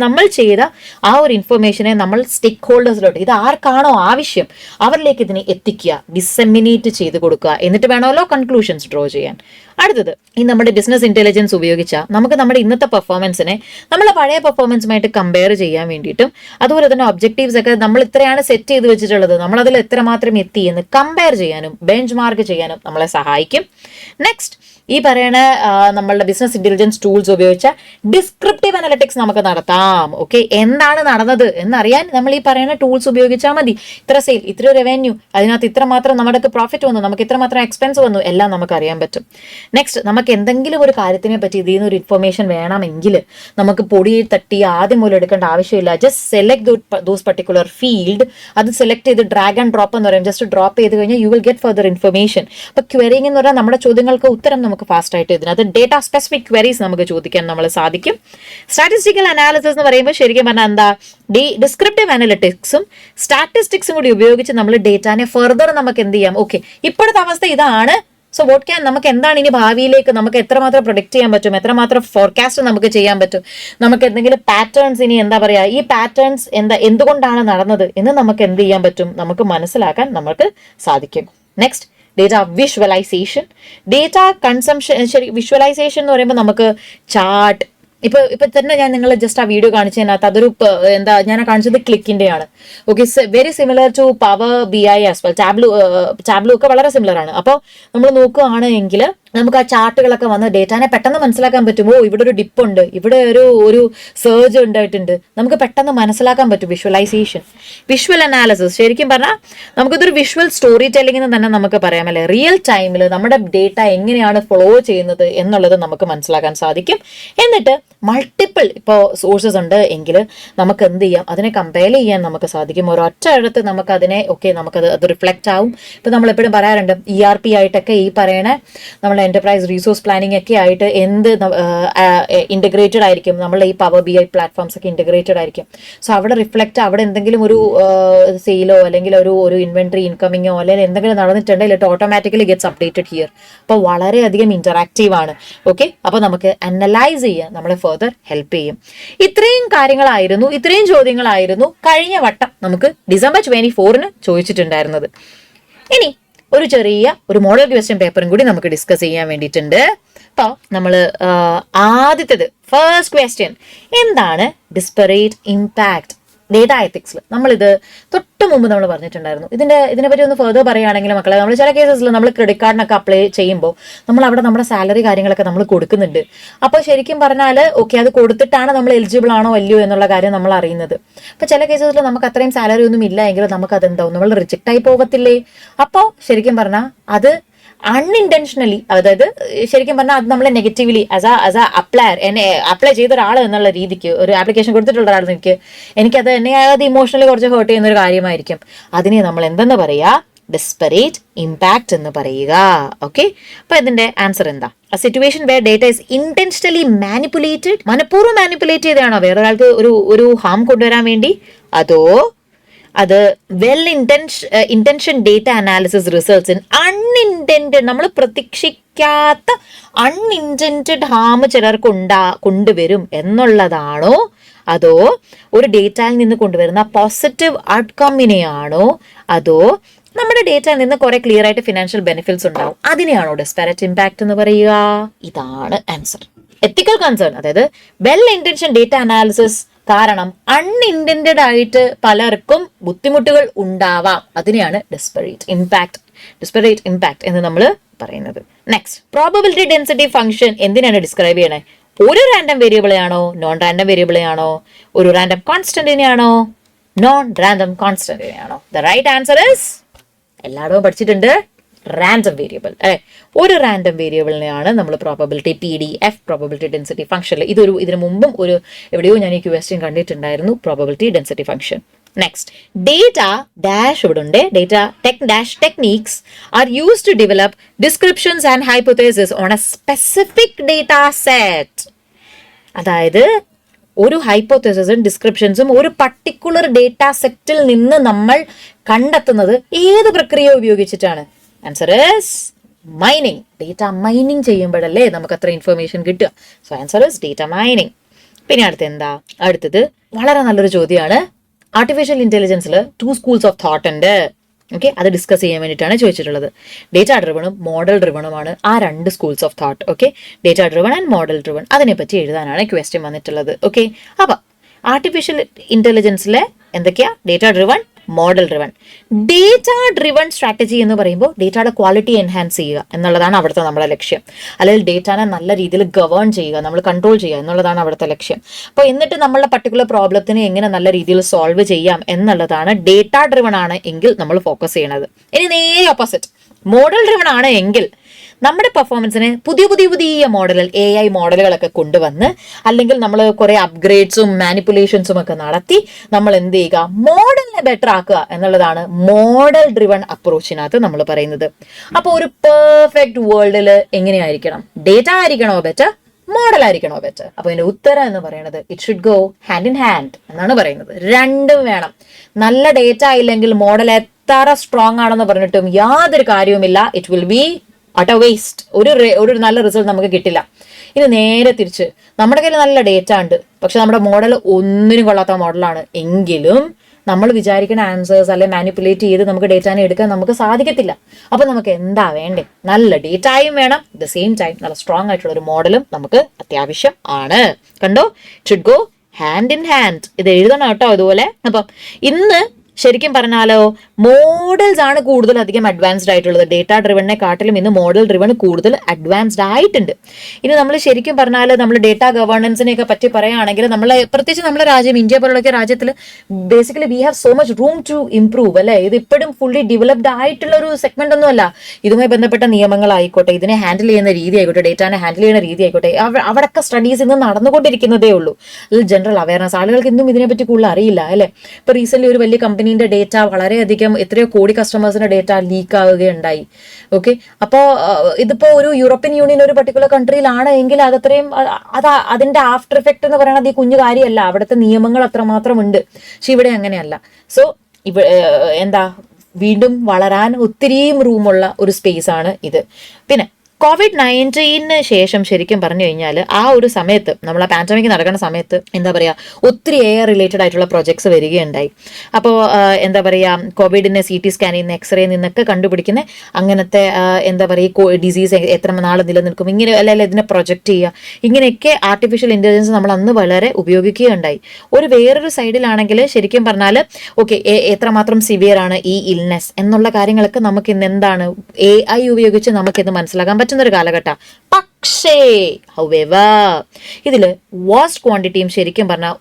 നമ്മൾ ചെയ്ത ആ ഒരു ഇൻഫർമേഷനെ നമ്മൾ സ്റ്റേക്ക് ഹോൾഡേഴ്സിലോട്ട്, ഇത് ആർക്കാണോ ആവശ്യം അവരിലേക്ക് ഇതിനെ എത്തിക്കുക, ഡിസെമിനേറ്റ് ചെയ്ത് കൊടുക്കുക. എന്നിട്ട് വേണമല്ലോ കൺക്ലൂഷൻസ് ഡ്രോ ചെയ്യാൻ. അടുത്തത്, ഈ നമ്മുടെ ബിസിനസ് ഇന്റലിജൻസ് ഉപയോഗിച്ചാൽ നമുക്ക് നമ്മുടെ ഇന്നത്തെ പെർഫോമൻസിനെ നമ്മളെ പഴയ പെർഫോമൻസുമായിട്ട് കമ്പയർ ചെയ്യാൻ വേണ്ടിയിട്ടും, അതുപോലെ തന്നെ ഒബ്ജക്റ്റീവ്സ് ഒക്കെ നമ്മൾ ഇത്രയാണ് സെറ്റ് ചെയ്ത് വെച്ചിട്ടുള്ളത്, നമ്മളതിൽ എത്രമാത്രം എത്തി എന്ന് കമ്പയർ ചെയ്യാനും ബെഞ്ച് മാർക്ക് ചെയ്യാനും നമ്മളെ സഹായിക്കും. നെക്സ്റ്റ്, ഈ പറയുന്ന നമ്മളുടെ ബിസിനസ് ഇന്റലിജൻസ് ടൂൾസ് ഉപയോഗിച്ച ഡിസ്ക്രിപ്റ്റീവ് അനലിറ്റിക്സ് നമുക്ക് നടത്താം. എന്താണ് നടന്നത് എന്നറിയാൻ നമ്മൾ ഈ പറയുന്ന ടൂൾസ് ഉപയോഗിച്ചാൽ മതി. ഇത്ര സെയിൽ, ഇത്ര റവന്യൂ, അതിനകത്ത് ഇത്ര മാത്രം നമ്മുടെ പ്രോഫിറ്റ് വന്നു, നമുക്ക് ഇത്ര മാത്രം എക്സ്പെൻസ് വന്നു, എല്ലാം നമുക്ക് അറിയാൻ പറ്റും. നെക്സ്റ്റ്, നമുക്ക് എന്തെങ്കിലും ഒരു കാര്യത്തിനെ പറ്റി ഇതിൽ നിന്ന് ഒരു ഇൻഫർമേഷൻ വേണമെങ്കിൽ നമുക്ക് പൊടി തട്ടി ആദ്യം മുതൽ എടുക്കേണ്ട ആവശ്യമില്ല. Just select those particular field, അത് സെലക്ട് ചെയ്ത് ഡ്രാഗ് ആൻഡ് ഡ്രോപ്പ് എന്ന് പറയും. ജസ്റ്റ് ഡ്രോപ്പ് ചെയ്ത് കഴിഞ്ഞാൽ you will get further information. അപ്പൊ ക്വറിങ് എന്ന് പറഞ്ഞാൽ നമ്മുടെ ചോദ്യങ്ങൾക്ക് ഉത്തരം നമുക്ക് ഫാസ്റ്റ് ആയിട്ട് ഇതിനകത്ത് ഡേറ്റ സ്പെസിഫിക് ക്വരീസ് നമുക്ക് ചോദിക്കാൻ നമ്മൾ സാധിക്കും. സ്റ്റാറ്റിസ്റ്റിക്കൽ അനാലിസിസ് എന്ന് പറയുമ്പോൾ ശരിക്കും പറഞ്ഞാൽ ഡിസ്ക്രിപ്റ്റീവ് അനലിറ്റിക്സും സ്റ്റാറ്റിസ്റ്റിക്സും കൂടി ഉപയോഗിച്ച് നമ്മൾ ഡേറ്റാനെ ഫർദർ നമുക്ക് എന്ത് ചെയ്യാം, ഇപ്പോഴത്തെ അവസ്ഥ ഇതാണ്, സോ വാട്ട് ക്യാൻ, നമുക്ക് എന്താണ് ഇനി ഭാവിയിലേക്ക് നമുക്ക് എത്രമാത്രം പ്രൊഡിക്റ്റ് ചെയ്യാൻ പറ്റും, എത്രമാത്രം ഫോർകാസ്റ്റ് നമുക്ക് ചെയ്യാൻ പറ്റും, നമുക്ക് എന്തെങ്കിലും പാറ്റേൺസ് ഇനി എന്താ പറയാ, ഈ പാറ്റേൺസ് എന്തുകൊണ്ടാണ് നടന്നത് എന്ന് നമുക്ക് എന്ത് ചെയ്യാൻ പറ്റും, നമുക്ക് മനസ്സിലാക്കാൻ നമുക്ക് സാധിക്കും. Next, data visualisation. Data consumption, ശരി, വിഷ്വലൈസേഷൻ എന്ന് പറയുമ്പോൾ നമുക്ക് ചാർട്ട്, ഇപ്പൊ തന്നെ ഞാൻ നിങ്ങൾ ജസ്റ്റ് ആ വീഡിയോ കാണിച്ചതിനകത്ത് അതൊരു എന്താ ഞാൻ കാണിച്ചത് ക്ലിക്കിന്റെയാണ്. Okay, very similar to power BI as well. Tableau ഒക്കെ വളരെ സിമിലർ ആണ്. അപ്പോൾ നമ്മൾ നോക്കുകയാണെങ്കിൽ നമുക്ക് ആ ചാർട്ടുകളൊക്കെ വന്ന് ഡേറ്റാനെ പെട്ടെന്ന് മനസ്സിലാക്കാൻ പറ്റുമോ, ഇവിടെ ഒരു ഡിപ്പ് ഉണ്ട്, ഇവിടെ ഒരു സർജ് ഉണ്ടായിട്ടുണ്ട്, നമുക്ക് പെട്ടെന്ന് മനസ്സിലാക്കാൻ പറ്റും. വിഷ്വലൈസേഷൻ, വിഷ്വൽ അനാലിസിസ്, ശരിക്കും പറഞ്ഞാൽ നമുക്കിതൊരു വിഷ്വൽ സ്റ്റോറി ടെല്ലിംഗ് എന്ന് തന്നെ നമുക്ക് പറയാം അല്ലെ. റിയൽ ടൈമിൽ നമ്മുടെ ഡേറ്റ എങ്ങനെയാണ് ഫ്ലോ ചെയ്യുന്നത് എന്നുള്ളത് നമുക്ക് മനസ്സിലാക്കാൻ സാധിക്കും. എന്നിട്ട് മൾട്ടിപ്പിൾ ഇപ്പോൾ സോഴ്സസ് ഉണ്ട് എങ്കിൽ നമുക്ക് എന്ത് ചെയ്യാം, അതിനെ കമ്പയർ ചെയ്യാൻ നമുക്ക് സാധിക്കും. ഒരൊറ്റ ഇടത്ത് നമുക്ക് അതിനെ അത് റിഫ്ലക്റ്റ് ആവും. ഇപ്പം നമ്മളെപ്പോഴും പറയാറുണ്ട് ERP ആയിട്ടൊക്കെ ഈ പറയണ നമ്മൾ എന്റർപ്രൈസ് റിസോഴ്സ് പ്ലാനിങ് ഒക്കെ ആയിട്ട് എന്ത് ഇന്റഗ്രേറ്റഡ് ആയിരിക്കും, നമ്മൾ ഈ പവർ BI പ്ലാറ്റ്ഫോംസ് ഒക്കെ ഇന്റഗ്രേറ്റഡ് ആയിരിക്കും. സോ അവിടെ റിഫ്ലക്റ്റ്, അവിടെ എന്തെങ്കിലും ഒരു സെയിലോ അല്ലെങ്കിൽ ഒരു ഇൻവെന്ററി ഇൻകമിങ്ങോ അല്ലെങ്കിൽ എന്തെങ്കിലും നടന്നിട്ടുണ്ടെങ്കിൽ it automatically gets updated here. അപ്പോൾ വളരെയധികം ഇന്ററാക്റ്റീവ് ആണ്. ഓക്കെ, അപ്പോൾ നമുക്ക് അനലൈസ് ചെയ്യാൻ നമ്മളെ ഫർദർ ഹെൽപ്പ് ചെയ്യും. ഇത്രയും കാര്യങ്ങളായിരുന്നു, ഇത്രയും ചോദ്യങ്ങളായിരുന്നു കഴിഞ്ഞ വട്ടം നമുക്ക് December 24 ചോദിച്ചിട്ടുണ്ടായിരുന്നത്. ഇനി ഒരു മോഡൽ ക്വസ്റ്റ്യൻ പേപ്പറും കൂടി നമുക്ക് ഡിസ്കസ് ചെയ്യാൻ വേണ്ടിയിട്ടുണ്ട്. അപ്പോൾ നമ്മൾ ആദ്യത്തേത്, ഫസ്റ്റ് ക്വസ്റ്റ്യൻ, എന്താണ് ഡിസ്പെറേറ്റ് ഇമ്പാക്ട് ഡേറ്റ എത്തിക്സിൽ? നമ്മളിത് തൊട്ട് മുമ്പ് നമ്മൾ പറഞ്ഞിട്ടുണ്ടായിരുന്നു. ഇതിനെപ്പറ്റി ഒന്ന് ഫെർദർ പറയുകയാണെങ്കിൽ മക്കളെ, നമ്മൾ ചില കേസസിൽ നമ്മൾ ക്രെഡിറ്റ് കാർഡിനൊക്കെ അപ്ലൈ ചെയ്യുമ്പോൾ നമ്മൾ അവിടെ നമ്മുടെ സാലറി കാര്യങ്ങളൊക്കെ നമ്മൾ കൊടുക്കുന്നുണ്ട്. അപ്പോൾ ശരിക്കും പറഞ്ഞാൽ ഓക്കെ, അത് കൊടുത്തിട്ടാണ് നമ്മൾ എലിജിബിൾ ആണോ അല്ലയോ എന്നുള്ള കാര്യം നമ്മൾ അറിയുന്നത്. അപ്പോൾ ചില കേസസിൽ നമുക്ക് അത്രയും സാലറി ഒന്നും ഇല്ല എങ്കിൽ നമുക്ക് അതെന്താവും, നമ്മൾ റിജക്റ്റ് ആയി പോകത്തില്ലേ? അപ്പോൾ ശരിക്കും പറഞ്ഞാൽ അത് അൺഇൻറ്റൻഷനലി, അതായത് ശരിക്കും പറഞ്ഞാൽ അത് നമ്മളെ നെഗറ്റീവ്ലി ആസ് എ അപ്ലയർ, എന്നെ അപ്ലൈ ചെയ്ത ഒരാൾ എന്നുള്ള രീതിക്ക്, ഒരു ആപ്ലിക്കേഷൻ കൊടുത്തിട്ടുള്ള ഒരാൾ എനിക്കത് എന്നെ അത് ഇമോഷണലി കുറച്ച് ഹേർട്ട് ചെയ്യുന്ന ഒരു കാര്യമായിരിക്കും. അതിനെ നമ്മൾ എന്തെന്ന് പറയുക, ഡിസ്പെറേറ്റ് ഇമ്പാക്ട് എന്ന് പറയുക. ഓക്കെ, അപ്പൊ ഇതിന്റെ ആൻസർ എന്താ? A situation where data is intentionally manipulated, മനഃപൂർവ്വം മാനിപ്പുലേറ്റ് ചെയ്തതാണോ വേറൊരാൾക്ക് ഒരു ഹാം കൊണ്ടുവരാൻ വേണ്ടി, അതോ അത് intention data analysis results in unintended, നമ്മൾ പ്രതീക്ഷിക്കാത്ത അൺഇൻറ്റൻറ്റഡ് ഹാം ചിലർക്ക് കൊണ്ടുവരും എന്നുള്ളതാണോ, അതോ ഒരു ഡേറ്റയിൽ നിന്ന് കൊണ്ടുവരുന്ന പോസിറ്റീവ് ഔട്ട്കമ്മിനെയാണോ, അതോ നമ്മുടെ ഡേറ്റയിൽ നിന്ന് കുറെ ക്ലിയർ ആയിട്ട് ഫിനാൻഷ്യൽ ബെനിഫിറ്റ്സ് ഉണ്ടാവും, അതിനെയാണോ ഡിസ്പാരറ്റ് ഇമ്പാക്ട് എന്ന് പറയുക? ഇതാണ് ആൻസർ. എത്തിക്കൽ കൺസേൺ, അതായത് വെൽ ഇന്റൻഷൻ ഡേറ്റ അനാലിസിസ് കാരണം അൺഇൻറ്റൻറ്റഡ് ആയിട്ട് പലർക്കും ബുദ്ധിമുട്ടുകൾ ഉണ്ടാവാം, അതിനെയാണ് ഡിസ്പെറേറ്റ് ഇമ്പാക്ട് എന്ന് നമ്മൾ പറയുന്നത്. നെക്സ്റ്റ്, പ്രോബബിലിറ്റി ഡെൻസിറ്റി ഫംഗ്ഷൻ എന്തിനാണ് ഡിസ്ക്രൈബ് ചെയ്യണേ? ഒരു റാൻഡം വേരിയബിളെയാണോ, നോൺ റാൻഡം വേരിയബിളെയാണോ, ഒരു റാൻഡം കോൺസ്റ്റന്റിനെയാണോ, നോൺ റാൻഡം കോൺസ്റ്റന്റിനെയാണോ? ദ റൈറ്റ് ആൻസർ ഇസ്, എല്ലായിടവും പഠിച്ചിട്ടുണ്ട്, റാൻഡം വേരിയബിൾ. ഒരു റാൻഡം വേരിയബിളിനെയാണ് നമ്മൾ പ്രോബബിലിറ്റി PDF, പ്രോബബിലിറ്റി ഡെൻസിറ്റി ഫംഗ്ഷനിൽ ഇതിനു മുമ്പും എവിടെയോ ഞാൻ ഈ ക്വസ്റ്റ്യൻ കണ്ടിട്ടുണ്ടായിരുന്നു, probability density function. Next, data dash ഇവിടെ ഉണ്ട്. Data dash techniques are used to develop descriptions and hypothesis on a specific data set. അതായത് ഒരു ഹൈപ്പോതേസിസും ഡിസ്ക്രിപ്ഷൻസും ഒരു പർട്ടിക്കുലർ ഡേറ്റ സെറ്റിൽ നിന്ന് നമ്മൾ കണ്ടെത്തുന്നത് ഏത് പ്രക്രിയ ഉപയോഗിച്ചിട്ടാണ്? Answer is mining. Data mining ചെയ്യുമ്പോഴല്ലേ നമുക്ക് അത്ര ഇൻഫർമേഷൻ കിട്ടുക. So answer is data mining. പിന്നെ അടുത്തത് വളരെ നല്ലൊരു ചോദ്യമാണ്. ആർട്ടിഫിഷ്യൽ ഇന്റലിജൻസിൽ 2 schools of thought ഉണ്ട്. ഓക്കെ, അത് ഡിസ്കസ് ചെയ്യാൻ വേണ്ടിയിട്ടാണ് ചോദിച്ചിട്ടുള്ളത്. ഡേറ്റ ഡ്രിവണും മോഡൽ ഡ്രിവണുമാണ് ആ 2 schools of thought. Okay, data driven and model driven, അതിനെപ്പറ്റി എഴുതാനാണ് ക്വസ്റ്റ്യൻ വന്നിട്ടുള്ളത്. ഓക്കെ, അപ്പൊ ആർട്ടിഫിഷ്യൽ ഇന്റലിജൻസിലെ എന്തൊക്കെയാ? Data driven, model driven. Data driven strategy എന്ന് പറയുമ്പോൾ ഡേറ്റയുടെ ക്വാളിറ്റി എൻഹാൻസ് ചെയ്യുക എന്നുള്ളതാണ് അവിടുത്തെ നമ്മുടെ ലക്ഷ്യം. അല്ലെങ്കിൽ ഡേറ്റാനെ നല്ല രീതിയിൽ ഗവേൺ ചെയ്യുക, നമ്മൾ കൺട്രോൾ ചെയ്യുക എന്നുള്ളതാണ് അവിടുത്തെ ലക്ഷ്യം. അപ്പോൾ എന്നിട്ട് നമ്മളുടെ പർട്ടിക്കുലർ പ്രോബ്ലത്തിനെ എങ്ങനെ നല്ല രീതിയിൽ സോൾവ് ചെയ്യാം എന്നുള്ളതാണ് ഡേറ്റ ഡ്രിവൺ ആണ് എങ്കിൽ നമ്മൾ ഫോക്കസ് ചെയ്യണത്. ഇനി നേരെ ഓപ്പോസിറ്റ്, മോഡൽ ഡ്രിവൺ ആണ് എങ്കിൽ നമ്മുടെ പെർഫോമൻസിന് പുതിയ മോഡലുകൾ, AI മോഡലുകളൊക്കെ കൊണ്ടുവന്ന് അല്ലെങ്കിൽ നമ്മൾ കുറെ അപ്ഗ്രേഡ്സും മാനിപ്പുലേഷൻസും ഒക്കെ നടത്തി നമ്മൾ എന്ത് ചെയ്യുക, മോഡലിനെ ബെറ്റർ ആക്കുക എന്നുള്ളതാണ് മോഡൽ ഡ്രിവൺ അപ്രോച്ചിനകത്ത് നമ്മൾ പറയുന്നത്. അപ്പോൾ ഒരു പെർഫെക്റ്റ് വേൾഡിൽ എങ്ങനെയായിരിക്കണം? ഡേറ്റ ആയിരിക്കണോ ബെറ്റർ, മോഡൽ ആയിരിക്കണോ ബെറ്റർ? അപ്പൊ ഇതിന്റെ ഉത്തരം എന്ന് പറയുന്നത് it should go hand in hand എന്നാണ് പറയുന്നത്. രണ്ടും വേണം. നല്ല ഡേറ്റ ഇല്ലെങ്കിൽ മോഡൽ എത്ര സ്ട്രോങ് ആണെന്ന് പറഞ്ഞിട്ടും യാതൊരു കാര്യവുമില്ല. ഇറ്റ് വിൽ ബി അട്ട വേസ്റ്റ്, ഒരു നല്ല റിസൾട്ട് നമുക്ക് കിട്ടില്ല. ഇനി നേരെ തിരിച്ച് നമ്മുടെ കയ്യിൽ നല്ല ഡേറ്റ ഉണ്ട്, പക്ഷെ നമ്മുടെ മോഡൽ ഒന്നിനും കൊള്ളാത്ത മോഡലാണ് എങ്കിലും നമ്മൾ വിചാരിക്കുന്ന ആൻസേഴ്സ് അല്ലെ മാനിപ്പുലേറ്റ് ചെയ്ത് നമുക്ക് ഡേറ്റാനെ എടുക്കാൻ നമുക്ക് സാധിക്കത്തില്ല. അപ്പൊ നമുക്ക് എന്താ വേണ്ടേ? നല്ല ഡേറ്റായും വേണം, അറ്റ് ദ സെയിം ടൈം നല്ല സ്ട്രോങ് ആയിട്ടുള്ള ഒരു മോഡലും നമുക്ക് അത്യാവശ്യം ആണ്. കണ്ടോ, should go hand in hand. ഇത് എഴുതണം കേട്ടോ ഇതുപോലെ. അപ്പം ഇന്ന് ശരിക്കും പറഞ്ഞാലോ മോഡൽസ് ആണ് കൂടുതൽ അധികം അഡ്വാൻസ്ഡ് ആയിട്ടുള്ളത്. ഡേറ്റ ഡ്രിവണിനെ കാട്ടിലും ഇന്ന് മോഡൽ ഡ്രിവൺ കൂടുതൽ അഡ്വാൻസ്ഡ് ആയിട്ടുണ്ട്. ഇനി നമ്മൾ ശരിക്കും പറഞ്ഞാൽ നമ്മൾ ഡേറ്റ ഗവേണൻസിനെയൊക്കെ പറ്റി പറയുകയാണെങ്കിൽ നമ്മൾ പ്രത്യേകിച്ച് നമ്മുടെ രാജ്യം ഇന്ത്യ പോലുള്ള രാജ്യത്തിൽ basically we have so much room to improve അല്ലെ. ഇത് ഇപ്പോഴും ഫുള്ളി ഡെവലപ്ഡ് ആയിട്ടുള്ള ഒരു സെഗ്മെന്റ് ഒന്നും അല്ല. ഇതുമായി ബന്ധപ്പെട്ട നിയമങ്ങളായിക്കോട്ടെ, ഇതിനെ ഹാൻഡിൽ ചെയ്യുന്ന രീതി ആയിക്കോട്ടെ, ഡേറ്റാനെ ഹാൻഡിൽ ചെയ്യുന്ന രീതി ആയിക്കോട്ടെ, അവിടെയൊക്കെ സ്റ്റഡീസ് ഇന്ന് നടന്നുകൊണ്ടിരിക്കുന്നതേ ഉള്ളൂ. അതിൽ ജനറൽ അവയർനെസ്, ആളുകൾക്ക് ഇന്നും ഇതിനെപ്പറ്റി കൂടുതൽ അറിയില്ല അല്ലെ. ഇപ്പൊ റീസെന്റ് ഒരു വലിയ കമ്പനീന്റെ ഡേറ്റ വളരെയധികം എത്രയോ കോടി കസ്റ്റമേഴ്സിന്റെ ഡേറ്റ ലീക്ക് ആവുകയുണ്ടായി. ഓക്കെ, അപ്പോൾ ഇതിപ്പോ ഒരു യൂറോപ്യൻ യൂണിയൻ ഒരു പർട്ടിക്കുലർ കൺട്രിയിലാണ് എങ്കിൽ അതത്രയും അതിന്റെ ആഫ്റ്റർ എഫക്ട് എന്ന് പറയുന്നത് ഈ കുഞ്ഞു കാര്യമല്ല. അവിടുത്തെ നിയമങ്ങൾ അത്രമാത്രം ഉണ്ട്. പക്ഷെ ഇവിടെ അങ്ങനെയല്ല. സോ എന്താ വീണ്ടും വളരാൻ ഒത്തിരിയും റൂമുള്ള ഒരു സ്പേസ് ആണ് ഇത്. പിന്നെ COVID-19 ശേഷം ശരിക്കും പറഞ്ഞു കഴിഞ്ഞാൽ ആ ഒരു സമയത്ത് നമ്മൾ ആ പാൻഡമിക് നടക്കുന്ന സമയത്ത് എന്താ പറയുക ഒത്തിരി എയർ റിലേറ്റഡ് ആയിട്ടുള്ള പ്രൊജക്ട്സ് വരികയുണ്ടായി. അപ്പോൾ എന്താ പറയുക കോവിഡിനെ CT സ്കാനിൽ നിന്ന് എക്സ്റേ നിന്നൊക്കെ കണ്ടുപിടിക്കുന്ന അങ്ങനത്തെ എന്താ പറയുക ഡിസീസ് എത്ര നാൾ നിലനിൽക്കും ഇങ്ങനെ അല്ല ഇതിനെ പ്രൊജക്റ്റ് ചെയ്യുക, ഇങ്ങനെയൊക്കെ ആർട്ടിഫിഷ്യൽ ഇന്റലിജൻസ് നമ്മൾ അന്ന് വളരെ ഉപയോഗിക്കുകയുണ്ടായി. വേറൊരു സൈഡിലാണെങ്കിൽ ശരിക്കും പറഞ്ഞാൽ ഓക്കെ എത്രമാത്രം സിവിയർ ആണ് ഈ ഇൽനെസ് എന്നുള്ള കാര്യങ്ങളൊക്കെ നമുക്ക് ഇന്ന് എന്താണ് AI ഉപയോഗിച്ച് നമുക്കിന്ന് മനസ്സിലാക്കാൻ പറ്റുന്നൊരു കാലഘട്ടം. പക്ഷേ ഇതില് വാസ്റ്റ് ക്വാണ്ടിറ്റിയും ശരിക്കും പറഞ്ഞാൽ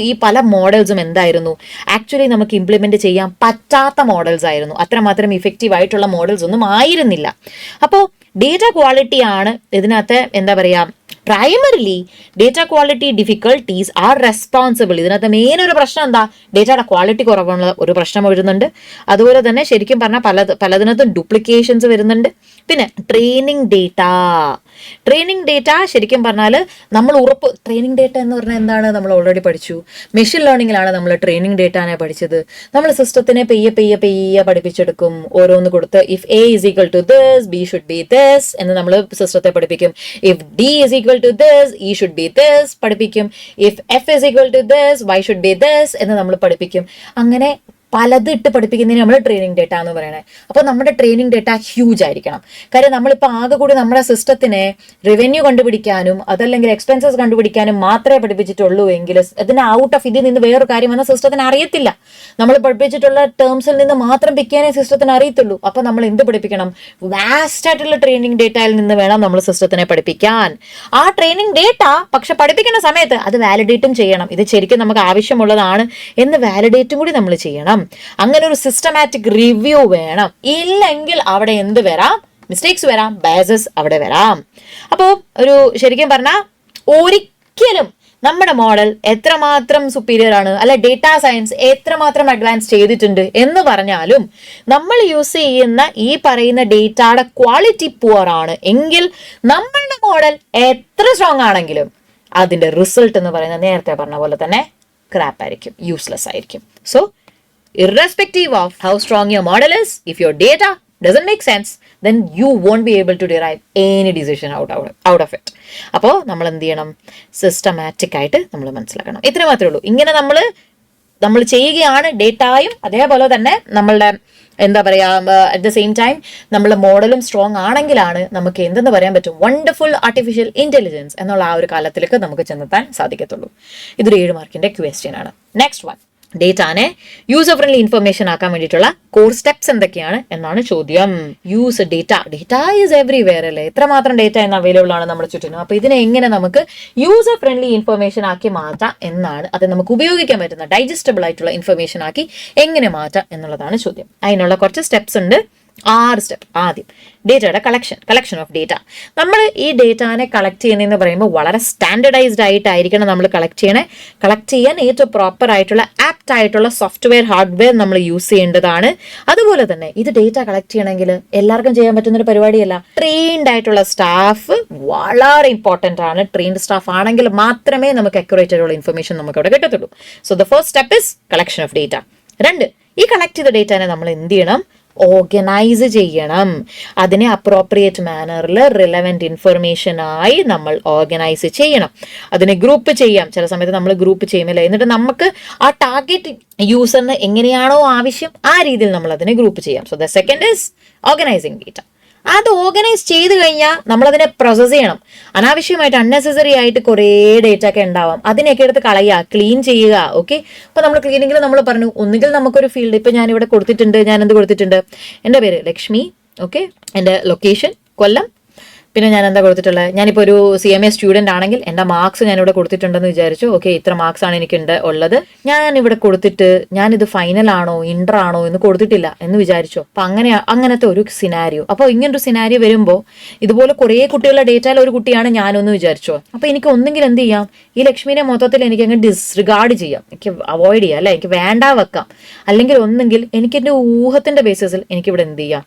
ഈ പല മോഡൽസും എന്തായിരുന്നു ആക്ച്വലി നമുക്ക് ഇംപ്ലിമെന്റ് ചെയ്യാൻ പറ്റാത്ത മോഡൽസ് ആയിരുന്നു. അത്രമാത്രം ഇഫക്റ്റീവ് ആയിട്ടുള്ള മോഡൽസ് ഒന്നും ആയിരുന്നില്ല. അപ്പോൾ ഡേറ്റ ക്വാളിറ്റി ആണ് ഇതിനകത്ത് എന്താ പറയാ primarily data quality difficulties are responsible. ഇതിനകത്ത് മെയിൻ ഒരു പ്രശ്നം എന്താ, ഡേറ്റയുടെ ക്വാളിറ്റി കുറവുള്ള ഒരു പ്രശ്നം വരുന്നുണ്ട്. അതുപോലെ തന്നെ ശരിക്കും പറഞ്ഞാൽ പലതിനകത്തും ഡ്യൂപ്ലിക്കേഷൻസ് വരുന്നുണ്ട്. പിന്നെ ട്രെയിനിങ് ഡേറ്റ ശരിക്കും പറഞ്ഞാൽ നമ്മൾ ട്രെയിനിങ് ഡേറ്റ എന്ന് പറഞ്ഞാൽ എന്താണ് നമ്മൾ ഓൾറെഡി പഠിച്ചു. മെഷീൻ ലേണിംഗിലാണ് നമ്മൾ ട്രെയിനിങ് ഡേറ്റാനെ പഠിച്ചത്. നമ്മൾ സിസ്റ്റത്തിനെ പെയ്യെ പഠിപ്പിച്ചെടുക്കും. ഓരോന്ന് കൊടുത്ത് if A is equal to this, B should be this എന്ന് നമ്മൾ സിസ്റ്റത്തെ പഠിപ്പിക്കും. If D is equal to this, E should be this പഠിപ്പിക്കും. If F is equal to this, Y should be this എന്ന് നമ്മൾ പഠിപ്പിക്കും. അങ്ങനെ പലത് ഇട്ട് പഠിപ്പിക്കുന്നതിന് നമ്മൾ ട്രെയിനിങ് ഡേറ്റ എന്ന് പറയണേ. അപ്പോൾ നമ്മുടെ ട്രെയിനിങ് ഡേറ്റ ഹ്യൂജ് ആയിരിക്കണം. കാര്യം നമ്മളിപ്പോൾ ആകെ കൂടി നമ്മുടെ സിസ്റ്റത്തിനെ റവന്യൂ കണ്ടുപിടിക്കാനും അതല്ലെങ്കിൽ എക്സ്പെൻസസ് കണ്ടുപിടിക്കാനും മാത്രമേ പഠിപ്പിച്ചിട്ടുള്ളൂ എങ്കിൽ അതിന് ഔട്ട് ഓഫ് ഇതിൽ നിന്ന് വേറൊരു കാര്യം വന്ന സിസ്റ്റത്തിന് അറിയത്തില്ല. നമ്മൾ പഠിപ്പിച്ചിട്ടുള്ള ടേംസിൽ നിന്ന് മാത്രം പിക്ക് ചെയ്യാനേ സിസ്റ്റത്തിന് അറിയത്തുള്ളൂ. അപ്പോൾ നമ്മൾ എന്ത് പഠിപ്പിക്കണം? വാസ്റ്റ് ആയിട്ടുള്ള ട്രെയിനിങ് ഡേറ്റയിൽ നിന്ന് വേണം നമ്മൾ സിസ്റ്റത്തിനെ പഠിപ്പിക്കാൻ. ആ ട്രെയിനിങ് ഡേറ്റ പക്ഷെ പഠിപ്പിക്കുന്ന സമയത്ത് അത് വാലിഡേറ്റും ചെയ്യണം. ഇത് ശരിക്കും നമുക്ക് ആവശ്യമുള്ളതാണ് എന്ന് വാലിഡേറ്റും കൂടി നമ്മൾ ചെയ്യണം. അങ്ങനെ ഒരു സിസ്റ്റമാറ്റിക് റിവ്യൂ വേണം. ഇല്ലെങ്കിൽ അവിടെ എന്ത് വരാം? മിസ്റ്റേക്സ് വരാം, ബയസസ് അവിടെ വരാം. അപ്പോൾ ശരിക്കും പറഞ്ഞാൽ ഒരിക്കലും നമ്മുടെ മോഡൽ എത്രമാത്രം സുപ്പീരിയർ ആണ് അല്ല ഡേറ്റ സയൻസ് എത്രമാത്രം അഡ്വാൻസ് ചെയ്തിട്ടുണ്ട് എന്ന് പറഞ്ഞാലും നമ്മൾ യൂസ് ചെയ്യുന്ന ഈ പറയുന്ന ഡേറ്റയുടെ ക്വാളിറ്റി പുവർ ആണ് എങ്കിൽ നമ്മളുടെ മോഡൽ എത്ര സ്ട്രോങ് ആണെങ്കിലും അതിന്റെ റിസൾട്ട് എന്ന് പറയുന്നത് നേരത്തെ പറഞ്ഞ പോലെ തന്നെ ക്രാപ്പ് ആയിരിക്കും, യൂസ്ലെസ് ആയിരിക്കും. So irrespective of how strong your model is, if your data doesn't make sense, then you won't be able to derive any decision out of it. അപ്പോൾ നമ്മൾ എന്ത് ചെയ്യണം? സിസ്റ്റമാറ്റിക് ആയിട്ട് നമ്മൾ മനസ്സിലാക്കണം. ഇത്ര മാത്രമേ ഉള്ളൂ. ഇങ്ങനെ നമ്മൾ ചെയ്യുകയാണ് ഡേറ്റയും അതേപോലെ തന്നെ നമ്മളുടെ എന്താ പറയുക അറ്റ് ദ സെയിം ടൈം നമ്മളുടെ മോഡലും സ്ട്രോങ് ആണെങ്കിലാണ് നമുക്ക് എന്തെന്ന് പറയാൻ പറ്റും വണ്ടർഫുൾ ആർട്ടിഫിഷ്യൽ ഇന്റലിജൻസ് എന്നുള്ള ആ ഒരു കാലത്തിലേക്ക് നമുക്ക് ചെന്നെത്താൻ സാധിക്കത്തുള്ളൂ. ഇതൊരു 7 മാർക്കിന്റെ ക്വസ്റ്റ്യൻ ആണ്. നെക്സ്റ്റ് വൺ, ഡേറ്റാനെ യൂസർ ഫ്രണ്ട്ലി ഇൻഫർമേഷൻ ആക്കാൻ വേണ്ടിയിട്ടുള്ള കോർ സ്റ്റെപ്സ് എന്തൊക്കെയാണ് എന്നാണ് ചോദ്യം. യൂസ് ഡേറ്റ ഈസ് എവറിവെയർ അല്ലേ. എത്രമാത്രം ഡേറ്റ എന്ന് അവൈലബിൾ ആണ് നമ്മുടെ ചുറ്റിനും. അപ്പൊ ഇതിനെ എങ്ങനെ നമുക്ക് യൂസർ ഫ്രണ്ട്ലി ഇൻഫർമേഷൻ ആക്കി മാറ്റാം എന്നാണ്, അത് നമുക്ക് ഉപയോഗിക്കാൻ പറ്റുന്ന ഡൈജസ്റ്റബിൾ ആയിട്ടുള്ള ഇൻഫർമേഷൻ ആക്കി എങ്ങനെ മാറ്റാം എന്നുള്ളതാണ് ചോദ്യം. അതിനുള്ള കുറച്ച് സ്റ്റെപ്സ് ഉണ്ട്. 6 സ്റ്റെപ്പ്. ആദ്യം ഡേറ്റയുടെ കളക്ഷൻ ഓഫ് ഡേറ്റ. നമ്മൾ ഈ ഡേറ്റാനെ കളക്ട് ചെയ്യുന്നതെന്ന് പറയുമ്പോൾ വളരെ സ്റ്റാൻഡർഡൈസ്ഡ് ആയിട്ടായിരിക്കണം നമ്മൾ കളക്ട് ചെയ്യാൻ ഏറ്റവും പ്രോപ്പർ ആയിട്ടുള്ള ആപ്റ്റ് ആയിട്ടുള്ള സോഫ്റ്റ്വെയർ ഹാർഡ്വെയർ നമ്മൾ യൂസ് ചെയ്യേണ്ടതാണ്. അതുപോലെ തന്നെ ഇത് ഡേറ്റ കളക്ട് ചെയ്യണമെങ്കിൽ എല്ലാവർക്കും ചെയ്യാൻ പറ്റുന്ന ഒരു പരിപാടിയല്ല. ട്രെയിൻഡ് ആയിട്ടുള്ള സ്റ്റാഫ് വളരെ ഇമ്പോർട്ടൻ്റ് ആണ്. ട്രെയിൻഡ് സ്റ്റാഫ് ആണെങ്കിൽ മാത്രമേ നമുക്ക് അക്യുറേറ്റ് ആയിട്ടുള്ള ഇൻഫർമേഷൻ നമുക്ക് അവിടെ കിട്ടത്തുള്ളൂ. So the first step is collection of data. 2, ഈ കളക്ട് ചെയ്ത ഡേറ്റാനെ നമ്മൾ എന്ത് ചെയ്യണം? ഓർഗനൈസ് ചെയ്യണം. അതിനെ അപ്രോപ്രിയേറ്റ് മാനറിൽ റിലവൻറ്റ് ഇൻഫർമേഷനായി നമ്മൾ ഓർഗനൈസ് ചെയ്യണം. അതിനെ ഗ്രൂപ്പ് ചെയ്യാം. ചില സമയത്ത് നമ്മൾ ഗ്രൂപ്പ് ചെയ്യുന്നില്ല. എന്നിട്ട് നമുക്ക് ആ ടാർഗറ്റ് യൂസറിന് എങ്ങനെയാണോ ആവശ്യം ആ രീതിയിൽ നമ്മൾ അതിനെ ഗ്രൂപ്പ് ചെയ്യാം. So the second is organising data. അത് ഓർഗനൈസ് ചെയ്ത് കഴിഞ്ഞാൽ നമ്മളതിനെ പ്രോസസ് ചെയ്യണം. അനാവശ്യമായിട്ട് അൺനെസസറി ആയിട്ട് കുറേ ഡേറ്റ ഒക്കെ ഉണ്ടാവാം. അതിനെയൊക്കെ എടുത്ത് കളയുക, ക്ലീൻ ചെയ്യുക. ഓക്കെ, അപ്പൊ നമ്മൾ ക്ലീനിങ്ങിൽ നമ്മൾ പറഞ്ഞു, ഒന്നുകിൽ നമുക്കൊരു ഫീൽഡ്, ഇപ്പൊ ഞാൻ ഇവിടെ കൊടുത്തിട്ടുണ്ട്, ഞാൻ എന്ത് കൊടുത്തിട്ടുണ്ട്, എൻ്റെ പേര് ലക്ഷ്മി, ഓക്കെ, എൻ്റെ ലൊക്കേഷൻ കൊല്ലം, പിന്നെ ഞാൻ എന്താ കൊടുത്തിട്ടുള്ളത്, ഞാനിപ്പോൾ ഒരു CMA സ്റ്റുഡൻ്റ് ആണെങ്കിൽ എൻ്റെ മാർക്സ് ഞാനിവിടെ കൊടുത്തിട്ടുണ്ടെന്ന് വിചാരിച്ചു. ഓക്കെ, ഇത്ര മാർക്സ് ആണ് എനിക്ക് ഉള്ളത്. ഞാനിവിടെ കൊടുത്തിട്ട് ഞാനിത് ഫൈനൽ ആണോ ഇന്റർ ആണോ എന്ന് കൊടുത്തിട്ടില്ല എന്ന് വിചാരിച്ചോ. അപ്പൊ അങ്ങനത്തെ ഒരു സിനാരിയോ. അപ്പോൾ ഇങ്ങനൊരു സിനാരിയോ വരുമ്പോൾ ഇതുപോലെ കുറേ കുട്ടികളുടെ ഡേറ്റയിൽ ഒരു കുട്ടിയാണ് ഞാനൊന്ന് വിചാരിച്ചോ. അപ്പൊ എനിക്ക് ഒന്നെങ്കിൽ എന്ത് ചെയ്യാം, ഈ ലക്ഷ്മിനെ മൊത്തത്തിൽ എനിക്ക് അങ്ങ് ഡിസ്റിഗാർഡ് ചെയ്യാം, എനിക്ക് അവോയ്ഡ് ചെയ്യാം, അല്ലെ, എനിക്ക് വേണ്ട വെക്കാം. അല്ലെങ്കിൽ ഒന്നെങ്കിൽ എനിക്ക് എൻ്റെ ഊഹത്തിന്റെ ബേസിസിൽ എനിക്കിവിടെ എന്ത് ചെയ്യാം,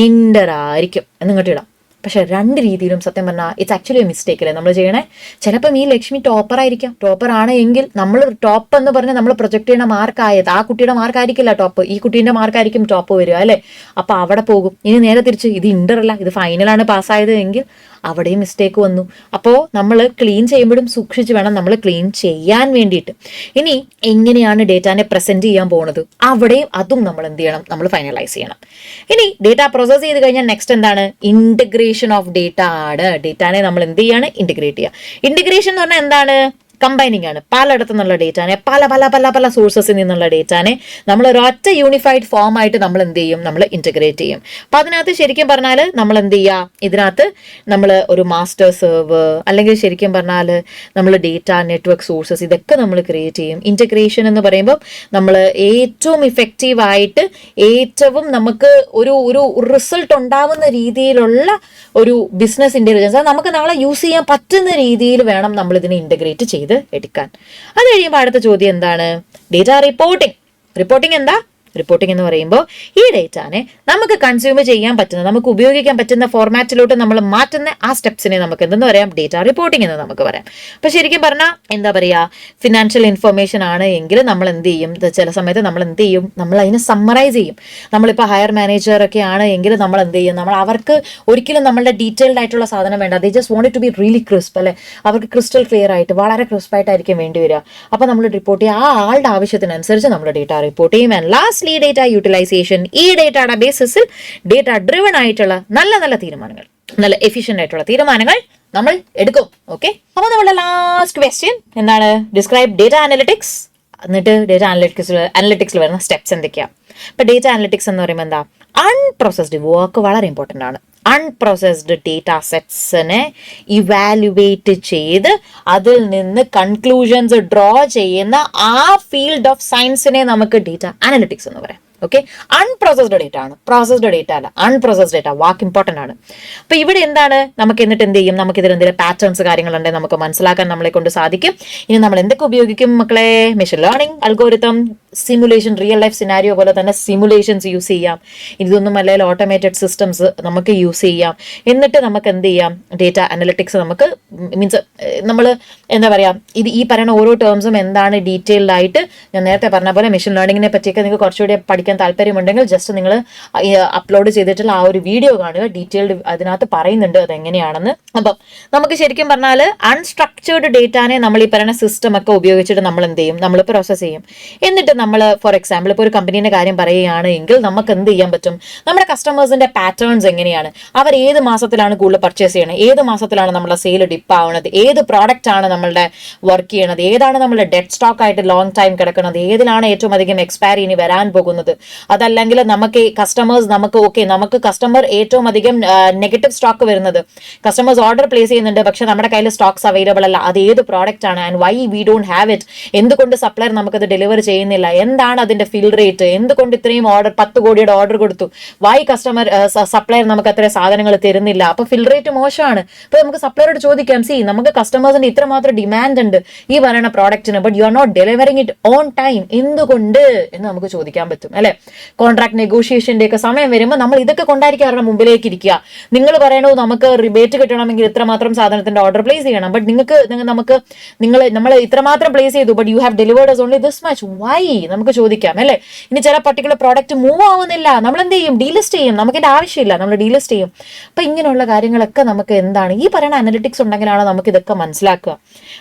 ഇന്റർ ആയിരിക്കും എന്നിങ്ങോട്ട് ഇടാം. പക്ഷെ രണ്ട് രീതിയിലും സത്യം പറഞ്ഞാൽ ഇറ്റ്സ് ആക്ച്വലി മിസ്റ്റേക്ക് അല്ലേ നമ്മൾ ചെയ്യണേ. ചിലപ്പം ഈ ലക്ഷ്മി ടോപ്പർ ആയിരിക്കാം. ടോപ്പർ ആണ് എങ്കിൽ നമ്മൾ ടോപ്പ് എന്ന് പറഞ്ഞ് നമ്മൾ പ്രൊജക്ട് ചെയ്യുന്ന മാർക്കായത് ആ കുട്ടിയുടെ മാർക്കായിരിക്കില്ല ടോപ്പ്, ഈ കുട്ടീൻ്റെ മാർക്കായിരിക്കും ടോപ്പ് വരിക, അല്ലേ. അപ്പൊ അവിടെ പോകും. ഇനി നേരെ തിരിച്ച് ഇത് ഇന്റർ അല്ല, ഇത് ഫൈനലാണ് പാസ്സായത് എങ്കിൽ അവിടെയും മിസ്റ്റേക്ക് വന്നു. അപ്പോൾ നമ്മൾ ക്ലീൻ ചെയ്യുമ്പോഴും സൂക്ഷിച്ച് വേണം നമ്മൾ ക്ലീൻ ചെയ്യാൻ വേണ്ടിയിട്ട്. ഇനി എങ്ങനെയാണ് ഡേറ്റാനെ പ്രസന്റ് ചെയ്യാൻ പോകുന്നത്, അവിടെയും അതും നമ്മൾ എന്ത് ചെയ്യണം, നമ്മൾ ഫൈനലൈസ് ചെയ്യണം. ഇനി ഡേറ്റ പ്രോസസ് ചെയ്ത് കഴിഞ്ഞാൽ നെക്സ്റ്റ് എന്താണ്, ഇന്റഗ്രേഷൻ ഓഫ് ഡേറ്റ ആണ്. ഡേറ്റാനെ നമ്മൾ എന്ത് ചെയ്യാണ്, ഇന്റഗ്രേറ്റ് ചെയ്യുക. ഇന്റഗ്രേഷൻ എന്ന് പറഞ്ഞാൽ എന്താണ്, കമ്പൈനിങ് ആണ്. പലയിടത്തു നിന്നുള്ള ഡേറ്റാനെ, പല പല പല പല സോഴ്സസിൽ നിന്നുള്ള ഡേറ്റാനെ നമ്മൾ ഒരൊറ്റ യൂണിഫൈഡ് ഫോം ആയിട്ട് നമ്മൾ എന്ത് ചെയ്യും, നമ്മൾ ഇന്റഗ്രേറ്റ് ചെയ്യും. അപ്പൊ അതിനകത്ത് ശരിക്കും പറഞ്ഞാൽ നമ്മൾ എന്ത് ചെയ്യുക, ഇതിനകത്ത് നമ്മൾ ഒരു മാസ്റ്റർ സെർവ് അല്ലെങ്കിൽ ശരിക്കും പറഞ്ഞാൽ നമ്മൾ ഡേറ്റ നെറ്റ്വർക്ക് സോഴ്സസ് ഇതൊക്കെ നമ്മൾ ക്രിയേറ്റ് ചെയ്യും. ഇന്റഗ്രേഷൻ എന്ന് പറയുമ്പോൾ നമ്മൾ ഏറ്റവും ഇഫക്റ്റീവായിട്ട് ഏറ്റവും നമുക്ക് ഒരു ഒരു റിസൾട്ട് ഉണ്ടാവുന്ന രീതിയിലുള്ള ഒരു ബിസിനസ് ഇന്റലിജൻസ് നമുക്ക് നാളെ യൂസ് ചെയ്യാൻ പറ്റുന്ന രീതിയിൽ വേണം നമ്മൾ ഇതിനെ ഇന്റഗ്രേറ്റ് ചെയ്ത് എടുക്കാൻ. അത് കഴിയുമ്പോൾ അടുത്ത ചോദ്യം എന്താണ്, ഡേറ്റ റിപ്പോർട്ടിംഗ് എന്താ, റിപ്പോർട്ടിംഗ് എന്ന് പറയുമ്പോൾ ഈ ഡേറ്റാനെ നമുക്ക് കൺസ്യൂം ചെയ്യാൻ പറ്റുന്ന, നമുക്ക് ഉപയോഗിക്കാൻ പറ്റുന്ന ഫോർമാറ്റിലോട്ട് നമ്മൾ മാറ്റുന്ന ആ സ്റ്റെപ്സിനെ നമുക്ക് എന്തെന്ന് പറയാം, ഡേറ്റ റിപ്പോർട്ടിംഗ് എന്ന് നമുക്ക് പറയാം. അപ്പൊ ശരിക്കും പറഞ്ഞാൽ എന്താ പറയാ, ഫിനാൻഷ്യൽ ഇൻഫർമേഷൻ ആണ് എങ്കിൽ നമ്മൾ എന്ത് ചെയ്യും, ചില സമയത്ത് നമ്മൾ എന്ത് ചെയ്യും, നമ്മൾ അതിനെ സമ്മറൈസ് ചെയ്യും. നമ്മളിപ്പോൾ ഹയർ മാനേജർ ഒക്കെ ആണ് എങ്കിൽ നമ്മൾ എന്ത് ചെയ്യും, നമ്മൾ അവർക്ക് ഒരിക്കലും നമ്മളുടെ ഡീറ്റെയിൽഡ് ആയിട്ടുള്ള സാധനം വേണ്ട. They just want to be really crisp, അല്ലെ, അവർക്ക് ക്രിസ്റ്റൽ ക്ലിയർ ആയിട്ട് വളരെ ക്രിസ്പായിട്ടായിരിക്കും വേണ്ടി വരിക. അപ്പൊ നമ്മൾ റിപ്പോർട്ട് ചെയ്യുക, ആ ആളുടെ ആവശ്യത്തിനനുസരിച്ച് നമ്മൾ ഡേറ്റ റിപ്പോർട്ട് ചെയ്യും. And last data utilization. ഈ ഡേറ്റയുടെ ബേസിസിൽ ഡേറ്റ ഡ്രിവൺ ആയിട്ടുള്ള നല്ല നല്ല തീരുമാനങ്ങൾ, നല്ല എഫിഷ്യന്റ് ആയിട്ടുള്ള തീരുമാനങ്ങൾ നമ്മൾ എടുക്കും. ഓക്കെ, അപ്പൊ നമ്മുടെ ലാസ്റ്റ് ക്വസ്റ്റ്യൻ എന്താണ്, ഡിസ്ക്രൈബ് ഡേറ്റ അനലിറ്റിക്സ്. എന്നിട്ട് ഡേറ്റ അനലിറ്റിക്സിൽ വരുന്ന സ്റ്റെപ്സ് എന്തൊക്കെയാണ്. ഇപ്പൊ ഡേറ്റ അനലിറ്റിക്സ് എന്ന് പറയുമ്പോൾ എന്താ, അൺപ്രോസസ്ഡ് വർക്ക് വളരെ ഇമ്പോർട്ടൻ്റ് ആണ്. അൺപ്രോസസ്ഡ് ഡേറ്റ സെറ്റ്സിനെ ഇവാലുവേറ്റ് ചെയ്ത് അതിൽ നിന്ന് കൺക്ലൂഷൻസ് ഡ്രോ ചെയ്യുന്ന ആ ഫീൽഡ് ഓഫ് സയൻസിനെ നമുക്ക് ഡേറ്റ അനലിറ്റിക്സ് എന്ന് പറയാം. ഓക്കെ, അൺപ്രോസസ്ഡ് ഡേറ്റ ആണ്, പ്രോസസ്ഡ് ഡേറ്റ അല്ല. അൺപ്രോസസ്ഡ് ഡേറ്റ വാക്ക് ഇമ്പോർട്ടൻ്റ് ആണ്. അപ്പൊ ഇവിടെ എന്താണ്, നമുക്ക് എന്നിട്ട് എന്ത് ചെയ്യും, നമുക്ക് ഇതിൽ എന്തെങ്കിലും പാറ്റേൺസ് കാര്യങ്ങളുണ്ടെങ്കിൽ നമുക്ക് മനസ്സിലാക്കാൻ നമ്മളെ കൊണ്ട് സാധിക്കും. ഇനി നമ്മൾ എന്തൊക്കെ ഉപയോഗിക്കും മക്കളെ, machine learning, algorithm, simulation, real life scenario പോലെ തന്നെ സിമുലേഷൻസ് യൂസ് ചെയ്യാം. ഇതൊന്നും അല്ലെങ്കിൽ ഓട്ടോമേറ്റഡ് സിസ്റ്റംസ് നമുക്ക് യൂസ് ചെയ്യാം. എന്നിട്ട് നമുക്ക് എന്ത് ചെയ്യാം, ഡേറ്റ അനലിറ്റിക്സ് നമുക്ക് മീൻസ് നമ്മൾ എന്താ പറയാ, ഇത് ഈ പറയുന്ന ഓരോ ടേംസും എന്താണ് ഡീറ്റെയിൽഡ് ആയിട്ട് ഞാൻ നേരത്തെ പറഞ്ഞ പോലെ മെഷീൻ ലേണിങ്ങിനെ പറ്റിയൊക്കെ നിങ്ങൾക്ക് കുറച്ചുകൂടി പഠിക്കാൻ താല്പര്യമുണ്ടെങ്കിൽ ജസ്റ്റ് നിങ്ങൾ അപ്ലോഡ് ചെയ്തിട്ടുള്ള ആ ഒരു വീഡിയോ കാണുക. ഡീറ്റെയിൽഡ് അതിനകത്ത് പറയുന്നുണ്ട് അതെങ്ങനെയാണെന്ന്. അപ്പം നമുക്ക് ശരിക്കും പറഞ്ഞാൽ അൺസ്ട്രക്ചേർഡ് ഡേറ്റാനെ നമ്മൾ ഈ പറയുന്ന സിസ്റ്റം ഒക്കെ ഉപയോഗിച്ചിട്ട് നമ്മൾ എന്ത് ചെയ്യും, നമ്മൾ പ്രോസസ് ചെയ്യും. എന്നിട്ട് നമ്മൾ ഫോർ എക്സാമ്പിൾ ഇപ്പോൾ ഒരു കമ്പനീൻ്റെ കാര്യം പറയുകയാണ് എങ്കിൽ നമുക്ക് എന്ത് ചെയ്യാൻ പറ്റും, നമ്മുടെ കസ്റ്റമേഴ്സിന്റെ പാറ്റേൺസ് എങ്ങനെയാണ്, അവർ ഏത് മാസത്തിലാണ് കൂടുതൽ പർച്ചേസ് ചെയ്യണത്, ഏത് മാസത്തിലാണ് നമ്മളെ സെയിൽ ഡിപ്പ് ആവുന്നത്, ഏത് പ്രോഡക്റ്റ് ആണ് നമ്മളുടെ വർക്ക് ചെയ്യണത്, ഏതാണ് നമ്മളുടെ ഡെഡ് സ്റ്റോക്ക് ആയിട്ട് ലോങ് ടൈം കിടക്കുന്നത്, ഏതിലാണ് ഏറ്റവും അധികം എക്സ്പയറി ഇനി വരാൻ പോകുന്നത്. അതല്ലെങ്കിൽ നമുക്ക് കസ്റ്റമേഴ്സ് നമുക്ക് കസ്റ്റമർ ഏറ്റവും അധികം നെഗറ്റീവ് സ്റ്റോക്ക് വരുന്നത്, കസ്റ്റമേഴ്സ് ഓർഡർ പ്ലേസ് ചെയ്യുന്നുണ്ട് പക്ഷെ നമ്മുടെ കയ്യിൽ സ്റ്റോക്സ് അവൈലബിൾ അല്ല, അത് ഏത് പ്രോഡക്റ്റ് ആണ് and why we don't have it, എന്തുകൊണ്ട് സപ്ലയർ നമുക്കത് ഡെലിവർ ചെയ്യുന്നില്ല, എന്താണ് അതിന്റെ ഫിൽ റേറ്റ്, എന്തുകൊണ്ട് ഇത്രയും ഓർഡർ 10 കോടിയുടെ ഓർഡർ കൊടുത്തു, വൈ സപ്ലയർ നമുക്ക് അത്ര സാധനങ്ങൾ തരുന്നില്ല, അപ്പൊ ഫിൽ റേറ്റ് മോശമാണ്. അപ്പൊ നമുക്ക് സപ്ലയറോട് ചോദിക്കാം, സി നമുക്ക് കസ്റ്റമേഴ്സിന്റെ ഇത്രമാത്രം ഡിമാൻഡ് ഉണ്ട് ഈ പറയുന്ന പ്രോഡക്റ്റിന്, but you are not delivering it on time, എന്തുകൊണ്ട് എന്ന് നമുക്ക് ചോദിക്കാൻ പറ്റും, അല്ലെ. അല്ലെ? കോൺട്രാക്ട് നെഗോഷിയേഷന്റെ ഒക്കെ സമയം വരുമ്പോൾ നമ്മൾ ഇതൊക്കെ കൊണ്ടായിരിക്കും അവരുടെ മുമ്പിലേക്ക് ഇരിക്കുക. നിങ്ങൾ പറയണോ നമുക്ക് റിബേറ്റ് കിട്ടണമെങ്കിൽ ഇത്രമാത്രം സാധനത്തിന്റെ ഓർഡർ പ്ലേസ് ചെയ്യണം, ബട്ട് നമ്മൾ ഇത്രമാത്രം പ്ലേസ് ചെയ്തു, but you have delivered us only this much, why? നമുക്ക് ചോദിക്കാം അല്ലെ? ഇനി ചില പർട്ടിക്കുലർ പ്രോഡക്റ്റ് മൂവ് ആവുന്നില്ല, നമ്മൾ എന്ത് ചെയ്യും? ഡീലിസ്റ്റ് ചെയ്യും. നമുക്ക് ഇതിന്റെ ആവശ്യമില്ല, നമ്മൾ ഡീലിസ്റ്റ് ചെയ്യും. അപ്പൊ ഇങ്ങനെയുള്ള കാര്യങ്ങളൊക്കെ നമുക്ക് എന്താണ് ഈ പറയുന്ന അനലിറ്റിക്സ് ഉണ്ടെങ്കിലാണ് നമുക്ക് ഇതൊക്കെ മനസ്സിലാക്കുക.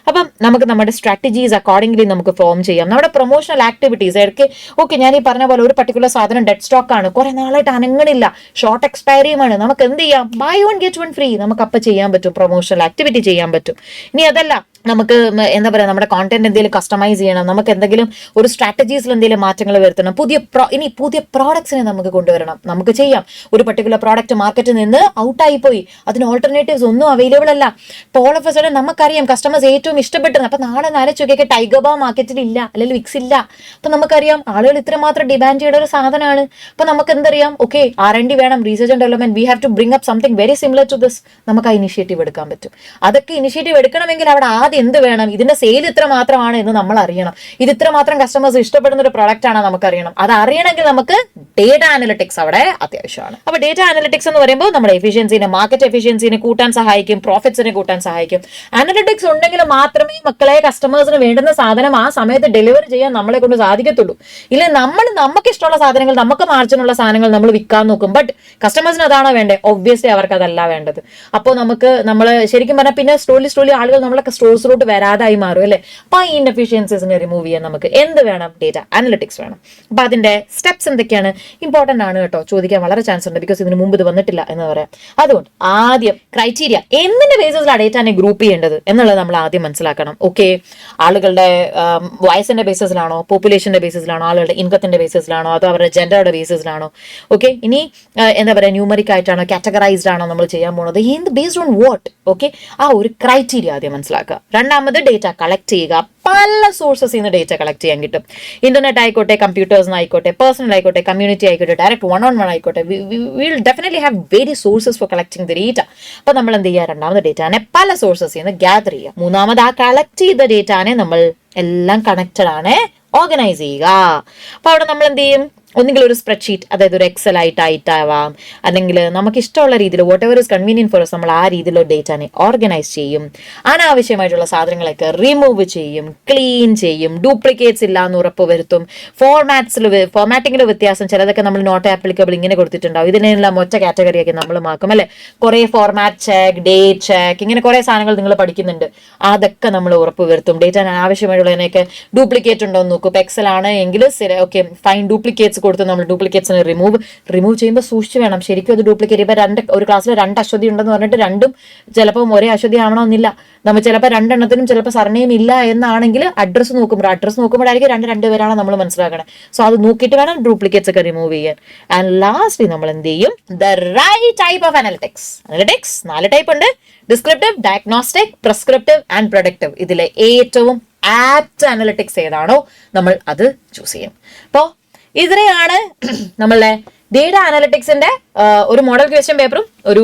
അപ്പം നമുക്ക് നമ്മുടെ സ്ട്രാറ്റജീസ് അക്കോർഡിംഗ്ലി നമുക്ക് ഫോം ചെയ്യാം. നമ്മുടെ പ്രൊമോഷണൽ ആക്ടിവിറ്റീസ് ഇടയ്ക്ക് ഓക്കെ, ഞാൻ ഈ പറഞ്ഞ പോലെ ഒരു പർട്ടിക്കുലർ സാധനം ഡെഡ് സ്റ്റോക്ക് ആണ്, കുറെ നാളായിട്ട് അനങ്ങണില്ല, ഷോർട്ട് എക്സ്പയറിയുമാണ്, നമുക്ക് എന്ത് ചെയ്യാം? Buy one get one free നമുക്ക് അപ്പം ചെയ്യാൻ പറ്റും, പ്രൊമോഷണൽ ആക്ടിവിറ്റി ചെയ്യാൻ പറ്റും. ഇനി അതല്ല, നമുക്ക് എന്താ പറയുക, നമ്മുടെ കോണ്ടന്റ് എന്തെങ്കിലും കസ്റ്റമൈസ് ചെയ്യണം, നമുക്ക് എന്തെങ്കിലും ഒരു സ്ട്രാറ്റജീസിൽ എന്തെങ്കിലും മാറ്റങ്ങൾ വരുത്തണം, പുതിയ പ്രോഡക്ട്സിനെ നമുക്ക് കൊണ്ടുവരണം, നമുക്ക് ചെയ്യാം. ഒരു പർട്ടിക്കുലർ പ്രോഡക്റ്റ് മാർക്കറ്റിൽ നിന്ന് ഔട്ടായി പോയി, അതിന് ഓൾട്ടർനേറ്റീവ്സ് ഒന്നും അവൈലബിൾ അല്ല. ഇപ്പോൾ ഓൾ ഓഫ് എ സഡൻ നമുക്കറിയാം കസ്റ്റമേഴ്സ് ഏറ്റവും ഇഷ്ടപ്പെട്ടത്, അപ്പൊ നാളെ നാലച്ചൊക്കെ ടൈഗർ ബാം മാർക്കറ്റിൽ ഇല്ല, അല്ലെങ്കിൽ വിക്സ് ഇല്ല. അപ്പൊ നമുക്കറിയാം ആളുകൾ ഇത്രമാത്രം ഡിമാൻഡ് ചെയ്യുന്ന ഒരു സാധനമാണ്. അപ്പൊ നമുക്ക് എന്തറിയാം, ഓക്കെ R&D വേണം, research and development, we have to bring up something very similar to this. നമുക്ക് ആ ഇനിഷ്യേറ്റീവ് എടുക്കാൻ പറ്റും. അതൊക്കെ ഇനിഷ്യേറ്റീവ് എടുക്കണമെങ്കിൽ അവിടെ ആദ്യം എന്ത് വേണം? ഇതിന്റെ സെയിൽ ഇത്ര മാത്രമാണ് എന്ന് നമ്മൾ അറിയണം. ഇത് ഇത്ര മാത്രം കസ്റ്റമേഴ്സ് ഇഷ്ടപ്പെടുന്ന ഒരു പ്രൊഡക്റ്റ് ആണ് നമുക്ക് അറിയണം. അത് അറിയണമെങ്കിൽ നമുക്ക് ഡേറ്റ അനലിറ്റിക്സ് അവിടെ അത്യാവശ്യമാണ്. അപ്പൊ ഡേറ്റ അനലിറ്റിക്സ് എന്ന് പറയുമ്പോൾ നമ്മുടെ എഫിഷ്യൻസിനെ, മാർക്കറ്റ് എഫിഷ്യൻസിനെ കൂട്ടാൻ സഹായിക്കും, പ്രോഫിറ്റ്സിനെ കൂട്ടാൻ സഹായിക്കും. അനലിറ്റിക്സ് ഉണ്ടെങ്കിൽ മാത്രമേ മക്കളെ കസ്റ്റമേഴ്സിന് വേണ്ടുന്ന സാധനം ആ സമയത്ത് ഡെലിവറി ചെയ്യാൻ നമ്മളെ കൊണ്ട് സാധിക്കത്തുള്ളൂ. ഇല്ല നമുക്ക് ഇഷ്ടമുള്ള സാധനങ്ങൾ, നമുക്ക് മാർജിനുള്ള സാധനങ്ങൾ നമ്മൾ വിൽക്കാൻ നോക്കും, ബട്ട് കസ്റ്റമേഴ്സിന് അതാണോ വേണ്ടത്? ഒബ്വിയസ്ലി അവർക്ക് അതല്ല വേണ്ടത്. അപ്പോൾ നമ്മൾ ശരിക്കും പറഞ്ഞാൽ പിന്നെ സ്ലോലി ആളുകൾ നമ്മളെ സ്റ്റോഴ്സിലോട്ട് വരാതായി മാറും അല്ലെ? അപ്പൊ ഈ ഇൻഎഫിഷ്യൻസീസിനെ റിമൂവ് ചെയ്യാൻ നമുക്ക് എന്ത് വേണം? ഡേറ്റ അനലിറ്റിക്സ് വേണം. അപ്പൊ അതിന്റെ സ്റ്റെപ്സ് എന്തൊക്കെയാണ്? ഇമ്പോർട്ടന്റ് ആണ് കേട്ടോ, ചോദിക്കാൻ വളരെ ചാൻസ് ഉണ്ട്, ബിക്കോസ് ഇതിന് മുമ്പ് ഇത് വന്നിട്ടില്ല എന്ന് പറയാം. അതുകൊണ്ട് ആദ്യം ക്രൈറ്റീരിയ, എന്തിന്റെ ബേസിസിലാണ് ഡേറ്റാനെ ഗ്രൂപ്പ് ചെയ്യേണ്ടത് എന്നുള്ളത് നമ്മൾ ആദ്യം മനസ്സിലാക്കണം. ഓക്കെ, ആളുകളുടെ വയസ്സിന്റെ ബേസിസിലാണോ, പോപ്പുലേഷന്റെ ബേസിസിലാണോ, ആളുകളുടെ ഇൻകത്തിന്റെ ബേസിസിലാണോ, അതോ അവരുടെ ജെൻഡറുടെ ബേസിസിലാണോ? ഓക്കെ, ഇനി എന്താ പറയുക, ന്യൂമറിക് ആയിട്ടാണോ, കാറ്റഗറൈസ്ഡ് ആണോ നമ്മൾ ചെയ്യാൻ പോകുന്നത്? Based on what? ഓക്കെ, ആ ഒരു ക്രൈറ്റീരിയ ആദ്യം മനസ്സിലാക്കുക. രണ്ടാമത് ഡേറ്റ കളക്ട് ചെയ്യുക. പല സോഴ്സസിൽ നിന്ന് ഡേറ്റ കളക്ട് ചെയ്യാൻ കിട്ടും. ഇന്റർനെറ്റ് ആയിക്കോട്ടെ, കമ്പ്യൂട്ടേഴ്സ് ആയിക്കോട്ടെ, പേഴ്സണൽ ആയിക്കോട്ടെ, കമ്മ്യൂണിറ്റി ആയിക്കോട്ടെ, ഡയറക്റ്റ് വൺ ഓൺ വൺ ആയിക്കോട്ടെ, will definitely have very sources for collecting the data. അപ്പൊ നമ്മൾ എന്ത് ചെയ്യുക? രണ്ടാമത് ഡേറ്റാനെ പല സോഴ്സസിൽ നിന്ന് ഗ്യാദർ ചെയ്യുക. മൂന്നാമത് ആ കളക്ട് ചെയ്ത ഡേറ്റാനെ നമ്മൾ എല്ലാം കണക്റ്റഡ് ആണ് ഓർഗനൈസ് ചെയ്യുക. അപ്പൊ അവിടെ നമ്മൾ എന്ത് ചെയ്യും? ഒന്നുകിൽ ഒരു സ്പ്രെഡ്ഷീറ്റ്, അതായത് ഒരു എക്സൽ ആയിട്ടാവാം, അല്ലെങ്കിൽ നമുക്ക് ഇഷ്ടമുള്ള രീതിയിൽ whatever is convenient for us നമ്മൾ ആ രീതിയിലുള്ള ഡേറ്റാനെ ഓർഗനൈസ് ചെയ്യും. അനാവശ്യമായിട്ടുള്ള സാധനങ്ങളൊക്കെ റിമൂവ് ചെയ്യും, ക്ലീൻ ചെയ്യും, ഡ്യൂപ്ലിക്കേറ്റ്സ് ഇല്ല എന്ന് ഉറപ്പ് വരുത്തും. ഫോർമാറ്റിംഗിൽ വ്യത്യാസം, ചിലതൊക്കെ നമ്മൾ നോട്ട് ആപ്ലിക്കബിൾ ഇങ്ങനെ കൊടുത്തിട്ടുണ്ടാവും, ഇതിനെല്ലാം ഒറ്റ കാറ്റഗറിയൊക്കെ നമ്മൾ മാക്കും അല്ലെ? കുറെ ഫോർമാറ്റ് ചെക്ക്, ഡേറ്റ് ചെക്ക്, ഇങ്ങനെ കുറെ സാധനങ്ങൾ നിങ്ങൾ പഠിക്കുന്നുണ്ട്. അതൊക്കെ നമ്മൾ ഉറപ്പ് വരുത്തും. ഡേറ്റ അനാവശ്യമായിട്ടുള്ളതിനൊക്കെ ഡ്യൂപ്ലിക്കേറ്റ് ഉണ്ടോ എന്ന് നോക്കും. ഇപ്പൊ എക്സൽ ആണ് എങ്കിൽ ഓക്കെ ഫൈൻ, ഡ്യൂപ്ലിക്കേറ്റ്സ് കൊടുത്ത് നമ്മൾ ഡ്യൂപ്ലിക്കേറ്റ്സിനെ റിമൂവ് ചെയ്യുമ്പോൾ സൂക്ഷിച്ച് വേണം. ശരിക്കും അത് ഡ്യൂപ്ലിക്കേറ്റ് ഇപ്പൊ ഒരു ക്ലാസ്സിൽ 2 അശ്വതി ഉണ്ടെന്ന് പറഞ്ഞിട്ട് രണ്ടും ചിലപ്പോൾ ഒരേ അശ്വതി ആവണമെന്നില്ല. നമ്മൾ ചിലപ്പോൾ 2 എണ്ണത്തിനും ചിലപ്പോൾ സർനെയിം ഇല്ല എന്നാണെങ്കിൽ അഡ്രസ്സ് നോക്കുമ്പോഴായിരിക്കും രണ്ട് പേരാണ് നമ്മൾ മനസ്സിലാക്കണം. സോ അത് നോക്കിയിട്ട് വേണം ഡ്യൂപ്ലിക്കേറ്റ്സ് ഒക്കെ റിമൂവ് ചെയ്യാൻ. ആൻഡ് ലാസ്റ്റ്ലി നമ്മൾ എന്ത് ചെയ്യും? The right type of analytics. 4 type ഉണ്ട്: descriptive, diagnostic, prescriptive and productive. ഇതിലെ ഏറ്റവും ആപ്റ്റ് അനലിറ്റിക്സ് ഏതാണോ നമ്മൾ അത് ചൂസ് ചെയ്യും. അപ്പോൾ ഇതിനെയാണ് നമ്മളുടെ ഡേറ്റ അനലിറ്റിക്സിന്റെ ഒരു മോഡൽ ക്വസ്റ്റ്യൻ പേപ്പറും ഒരു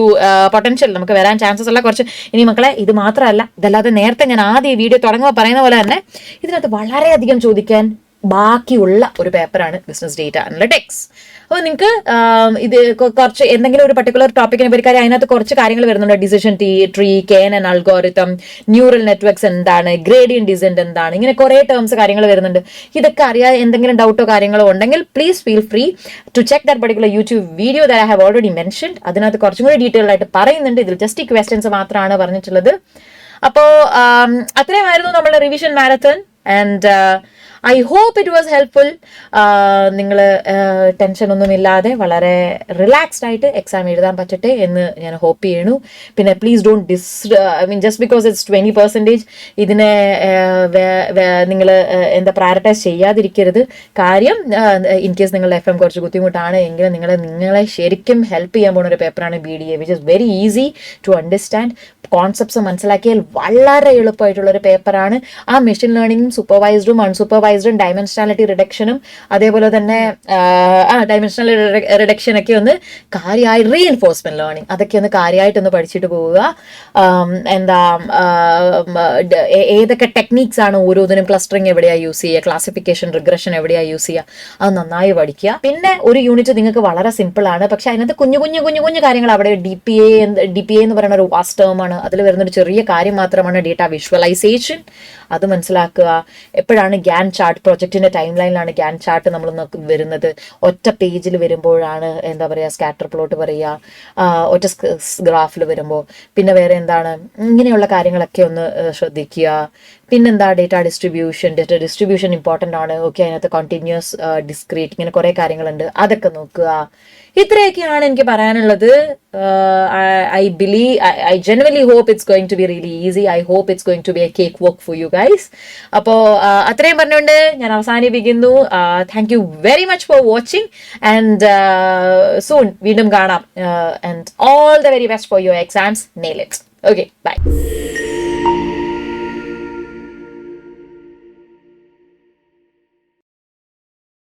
പൊട്ടൻഷ്യൽ നമുക്ക് വരാൻ ചാൻസസ് ഉള്ള കുറച്ച്. ഇനി മക്കളെ ഇത് മാത്രമല്ല, ഇതല്ലാതെ നേരത്തെ ഞാൻ ആദ്യം വീഡിയോ തുടങ്ങുമ്പോൾ പറയുന്ന പോലെ തന്നെ ഇതിനകത്ത് വളരെയധികം ചോദിക്കാൻ ബാക്കിയുള്ള ഒരു പേപ്പറാണ് ബിസിനസ് ഡേറ്റ അനലിറ്റിക്സ്. അപ്പോൾ നിങ്ങൾക്ക് ഇത് കുറച്ച് എന്തെങ്കിലും ഒരു പർട്ടിക്കുലർ ടോപ്പിക്കിനെ പറ്റി കാര്യം അതിനകത്ത് കുറച്ച് കാര്യങ്ങൾ വരുന്നുണ്ട്. Decision tree, KNN algorithm, neural networks എന്താണ്, ഗ്രേഡിയന്റ് ഡിസെന്റ് എന്താണ്, ഇങ്ങനെ കുറേ ടേംസ് കാര്യങ്ങൾ വരുന്നുണ്ട്. ഇതൊക്കെ അറിയാൻ എന്തെങ്കിലും ഡൗട്ടോ കാര്യങ്ങളോ ഉണ്ടെങ്കിൽ please feel free to check that particular YouTube video that I have already mentioned. അതിനകത്ത് കുറച്ചും കൂടി ഡീറ്റെയിൽ ആയിട്ട് പറയുന്നുണ്ട്. ഇതിൽ ജസ്റ്റ് ഈ ക്വസ്റ്റ്യൻസ് മാത്രമാണ് പറഞ്ഞിട്ടുള്ളത്. അപ്പോൾ അത്രയുമായിരുന്നു നമ്മുടെ revision marathon. And I hope it was helpful. നിങ്ങൾ ടെൻഷൻ ഒന്നുമില്ലാതെ വളരെ റിലാക്സ്ഡ് ആയിട്ട് എക്സാം എഴുതാൻ പറ്റട്ടെ എന്ന് ഞാൻ ഹോപ്പ് ചെയ്യണു. പിന്നെ please don't just because it's 20% ഇതിനെ നിങ്ങൾ പ്രയോറിറ്റൈസ് ചെയ്യാതിരിക്കരുത്. കാര്യം ഇൻ കേസ് നിങ്ങളുടെ FM കുറച്ച് ബുദ്ധിമുട്ടാണ് എങ്കിലും നിങ്ങളെ ശരിക്കും ഹെൽപ്പ് ചെയ്യാൻ പോകുന്ന ഒരു പേപ്പറാണ് BDA, which is very easy to understand. Concepts മനസ്സിലാക്കിയാൽ വളരെ എളുപ്പമായിട്ടുള്ള ഒരു പേപ്പറാണ്. ആ മെഷീൻ ലേണിംഗും സൂപ്പർവൈസ്ഡും അൺസൂപ്പർവൈസ്ഡും ഡൈമെൻഷനാലിറ്റി റിഡക്ഷനും അതേപോലെ തന്നെ ഡൈമെൻഷണൽ റിഡക്ഷൻ ഒക്കെ ഒന്ന് കാര്യമായി റീഎൻഫോഴ്സ്മെന്റ് ലേണിംഗ് അതൊക്കെ ഒന്ന് കാര്യമായിട്ടൊന്ന് പഠിച്ചിട്ട് പോവുക. ഏതൊക്കെ ടെക്നീക്സ് ആണ് ഓരോന്നിനും, ക്ലസ്റ്ററിങ് എവിടെയാ യൂസ് ചെയ്യുക, ക്ലാസിഫിക്കേഷൻ റിഗ്രഷൻ എവിടെയാ യൂസ് ചെയ്യുക, അത് നന്നായി പഠിക്കുക. പിന്നെ ഒരു യൂണിറ്റ് നിങ്ങൾക്ക് വളരെ സിമ്പിൾ ആണ്, പക്ഷെ അതിനകത്ത് കുഞ്ഞു കാര്യങ്ങൾ അവിടെ ഡി പി എ എന്ന് പറയുന്ന ഒരു വാസ്റ്റ് ടേം ആണ്. അതിൽ വരുന്നൊരു ചെറിയ കാര്യം മാത്രമാണ് ഡേറ്റ വിഷ്വലൈസേഷൻ. അത് മനസ്സിലാക്കുക. എപ്പോഴാണ് ഗ്യാൻ ചാർട്ട്, പ്രൊജക്ടിന്റെ ടൈം ലൈനിലാണ് ഗ്യാൻ ചാർട്ട് നമ്മൾ വരുന്നത്. ഒറ്റ പേജിൽ വരുമ്പോഴാണ് എന്താ പറയുക സ്കാറ്റർ പ്ലോട്ട് പറയുക, ഒറ്റ ഗ്രാഫിൽ വരുമ്പോൾ. പിന്നെ വേറെ എന്താണ്, ഇങ്ങനെയുള്ള കാര്യങ്ങളൊക്കെ ഒന്ന് ശ്രദ്ധിക്കുക. പിന്നെന്താ ഡേറ്റ ഡിസ്ട്രിബ്യൂഷൻ ഇമ്പോർട്ടൻ്റ് ആണ്. ഓക്കെ, അതിനകത്ത് കണ്ടിന്യൂസ്, ഡിസ്ക്രീറ്റ്, ഇങ്ങനെ കുറേ കാര്യങ്ങളുണ്ട്, അതൊക്കെ നോക്കുക. ഇത്രയൊക്കെയാണ് എനിക്ക് പറയാനുള്ളത്. I genuinely hope it's going to be really easy. I hope it's going to be a cake walk for you guys. അപ്പോൾ അത്രയും പറഞ്ഞുകൊണ്ട് ഞാൻ അവസാനിപ്പിക്കുന്നു. Thank you very much for watching and soon വീണ്ടും കാണാം. And all the very best for your exams. Nail it. Okay, bye.